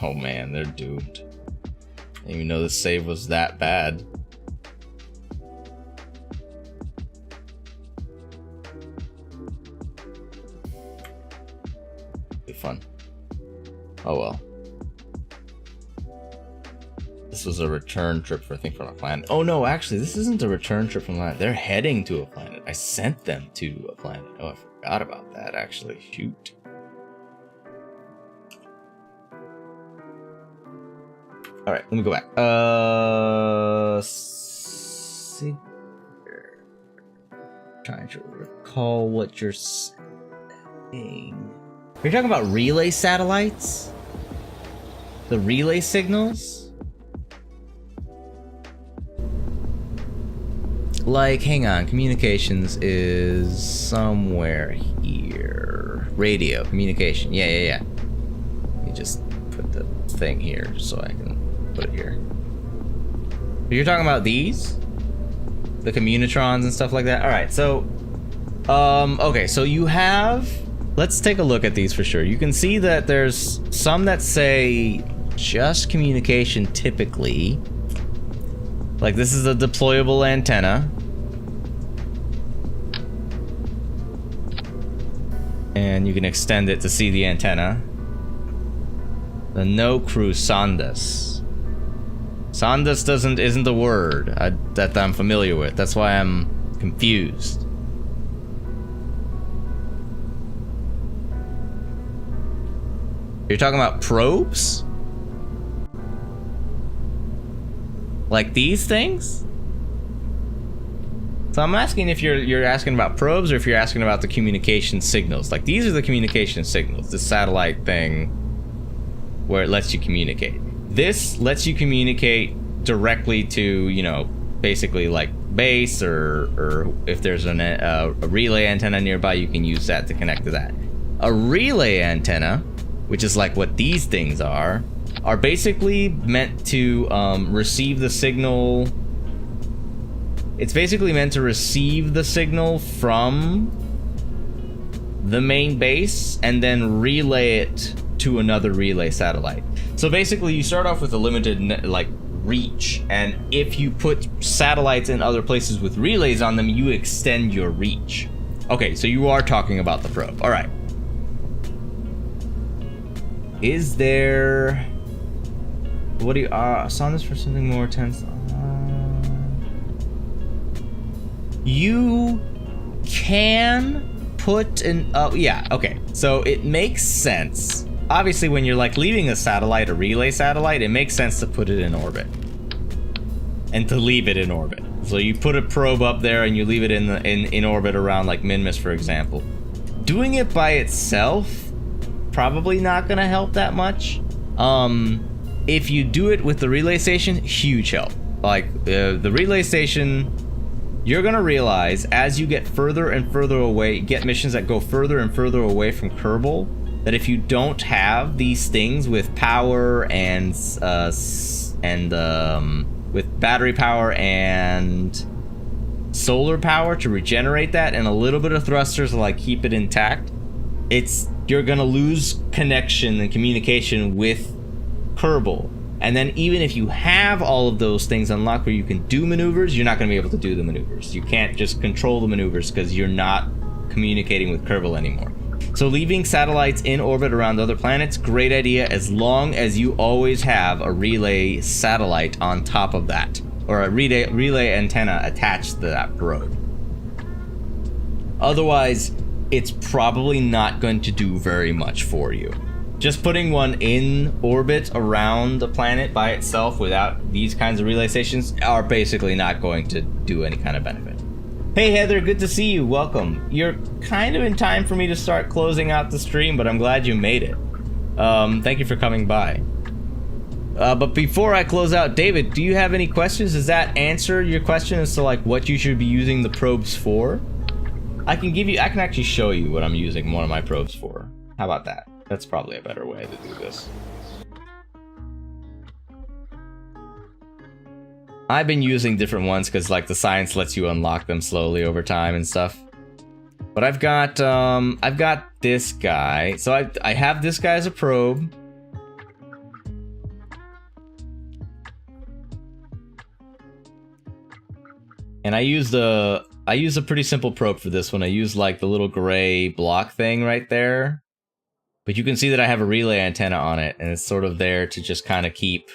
[SPEAKER 1] Oh man, they're doomed. I didn't even know the save was that bad. Be fun. Oh well. This was a return trip for, I think, from a planet. Oh no, actually, this isn't a return trip from a planet. They're heading to a planet. I sent them to a planet. Oh, I forgot about that, actually. Shoot. Alright, let me go back. See. Trying to recall what you're saying. You're talking about relay satellites? The relay signals? Like, hang on, communications is somewhere here. Radio, communication, yeah. Let me just put the thing here so I can put it here. You're talking about these? The communitrons and stuff like that? Alright, so... okay, so you have... Let's take a look at these for sure. You can see that there's some that say just communication typically. Like, this is a deployable antenna. And you can extend it to see the antenna. The no crew sondas. Sondas isn't the word that I'm familiar with. That's why I'm confused. You're talking about probes? Like these things? So I'm asking if you're asking about probes or if you're asking about the communication signals. Like, these are the communication signals, the satellite thing where it lets you communicate. This lets you communicate directly to, you know, basically like base, or if there's a relay antenna nearby, you can use that to connect to that. A relay antenna, which is like what these things are basically meant to receive the signal. It's basically meant to receive the signal from the main base and then relay it to another relay satellite. So basically you start off with a limited reach, and if you put satellites in other places with relays on them, you extend your reach. Okay, so you are talking about the probe. All right. Is there... What do you... saw this for something more tense. You can put an... yeah, okay. So it makes sense. Obviously, when you're like leaving a satellite, a relay satellite, it makes sense to put it in orbit. And to leave it in orbit. So you put a probe up there and you leave it in orbit around like Minmus, for example. Doing it by itself, probably not gonna help that much. If you do it with the relay station, huge help. Like, the relay station, you're gonna realize as you get further and further away, get missions that go further and further away from Kerbal, that if you don't have these things with power and with battery power and solar power to regenerate that, and a little bit of thrusters to like keep it intact, you're gonna lose connection and communication with Kerbal. And then even if you have all of those things unlocked where you can do maneuvers, you're not going to be able to do the maneuvers. You can't just control the maneuvers because you're not communicating with Kerbal anymore. So leaving satellites in orbit around other planets, great idea, as long as you always have a relay satellite on top of that, or a relay antenna attached to that probe. Otherwise, it's probably not going to do very much for you. Just putting one in orbit around the planet by itself without these kinds of relay stations are basically not going to do any kind of benefit. Hey Heather, good to see you, welcome. You're kind of in time for me to start closing out the stream, but I'm glad you made it. Thank you for coming by. But before I close out, David, do you have any questions? Does that answer your question as to like what you should be using the probes for? I can actually show you what I'm using one of my probes for. How about that? That's probably a better way to do this. I've been using different ones because like the science lets you unlock them slowly over time and stuff. But I've got this guy. So I have this guy as a probe. And I used a pretty simple probe for this one. I used like the little gray block thing right there. But you can see that I have a relay antenna on it, and it's sort of there to just kind of keep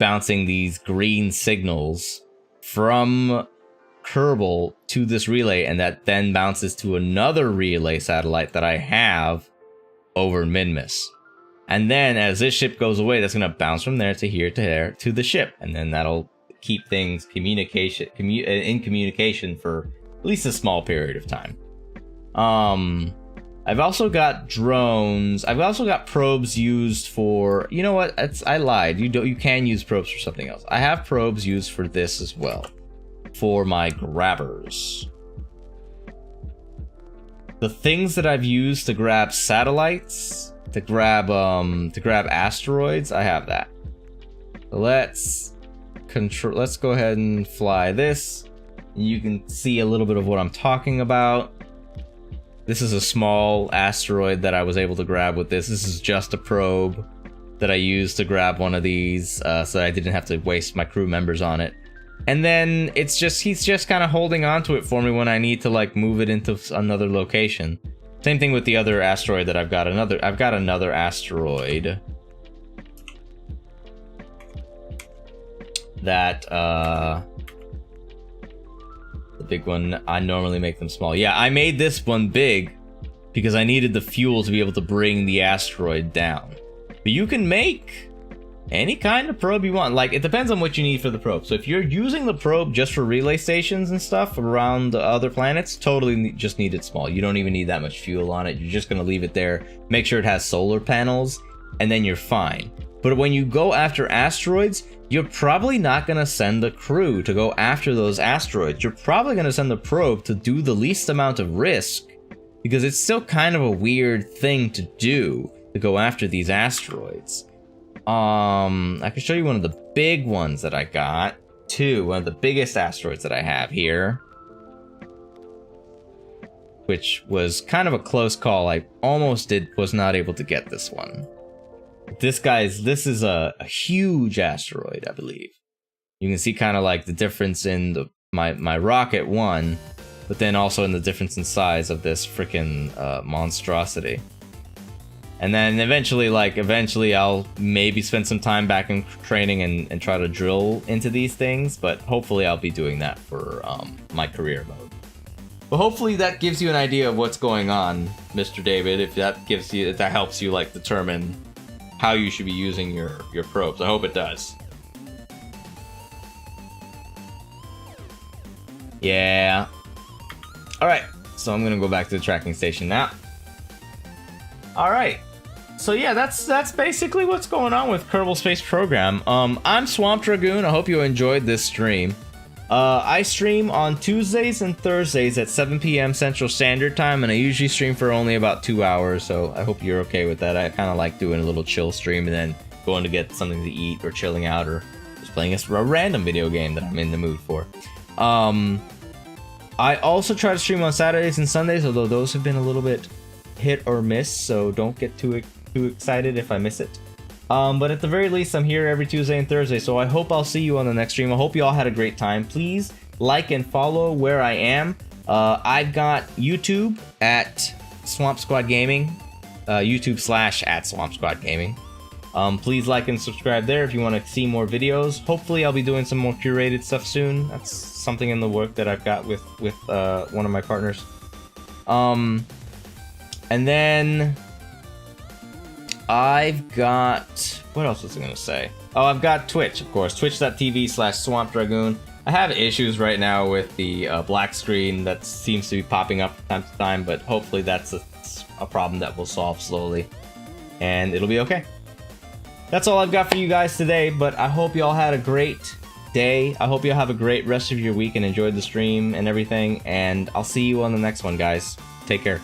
[SPEAKER 1] bouncing these green signals from Kerbal to this relay, and that then bounces to another relay satellite that I have over in Minmus. And then as this ship goes away, that's going to bounce from there to here to there to the ship, and then that'll keep things in communication for at least a small period of time. I've also got drones. I've also got probes used for, you know what? I lied. You can use probes for something else. I have probes used for this as well, for my grabbers. The things that I've used to grab satellites, to grab asteroids, I have that. Let's go ahead and fly this. You can see a little bit of what I'm talking about. This is a small asteroid that I was able to grab with this. This is just a probe that I used to grab one of these, so that I didn't have to waste my crew members on it. And then he's just kind of holding onto it for me when I need to like move it into another location. Same thing with the other asteroid that I've got another asteroid that the big one, I normally make them small. Yeah, I made this one big because I needed the fuel to be able to bring the asteroid down. But you can make any kind of probe you want. Like, it depends on what you need for the probe. So if you're using the probe just for relay stations and stuff around the other planets, totally just need it small. You don't even need that much fuel on it. You're just going to leave it there. Make sure it has solar panels, and then you're fine. But when you go after asteroids, you're probably not going to send a crew to go after those asteroids. You're probably going to send a probe to do the least amount of risk, because it's still kind of a weird thing to do, to go after these asteroids. I can show you one of the big ones that I got, too. One of the biggest asteroids that I have here, which was kind of a close call. I was not able to get this one. This is a huge asteroid, I believe. You can see kind of like the difference in my rocket one, but then also in the difference in size of this freaking monstrosity. And then eventually I'll maybe spend some time back in training and try to drill into these things, but hopefully I'll be doing that for my career mode. But hopefully that gives you an idea of what's going on, Mr. David, if that helps you like determine how you should be using your probes. I hope it does. Yeah. Alright, so I'm gonna go back to the tracking station now. Alright. So yeah, that's basically what's going on with Kerbal Space Program. I'm Swamp Dragoon. I hope you enjoyed this stream. I stream on Tuesdays and Thursdays at 7 p.m. Central Standard Time, and I usually stream for only about 2 hours, so I hope you're okay with that. I kind of like doing a little chill stream and then going to get something to eat or chilling out or just playing a random video game that I'm in the mood for. I also try to stream on Saturdays and Sundays, although those have been a little bit hit or miss, so don't get too excited if I miss it. But at the very least, I'm here every Tuesday and Thursday, so I hope I'll see you on the next stream. I hope you all had a great time. Please like and follow where I am. I've got YouTube at Swamp Squad Gaming, YouTube/@Swamp Squad Gaming. Please like and subscribe there if you want to see more videos. Hopefully I'll be doing some more curated stuff soon. That's something in the work that I've got with one of my partners. And then I've got, what else was I going to say? Oh, I've got Twitch, of course, twitch.tv/Swamp Dragoon. I have issues right now with the black screen that seems to be popping up from time to time, but hopefully that's a problem that we'll solve slowly, and it'll be okay. That's all I've got for you guys today, but I hope you all had a great day. I hope you all have a great rest of your week and enjoyed the stream and everything, and I'll see you on the next one, guys. Take care.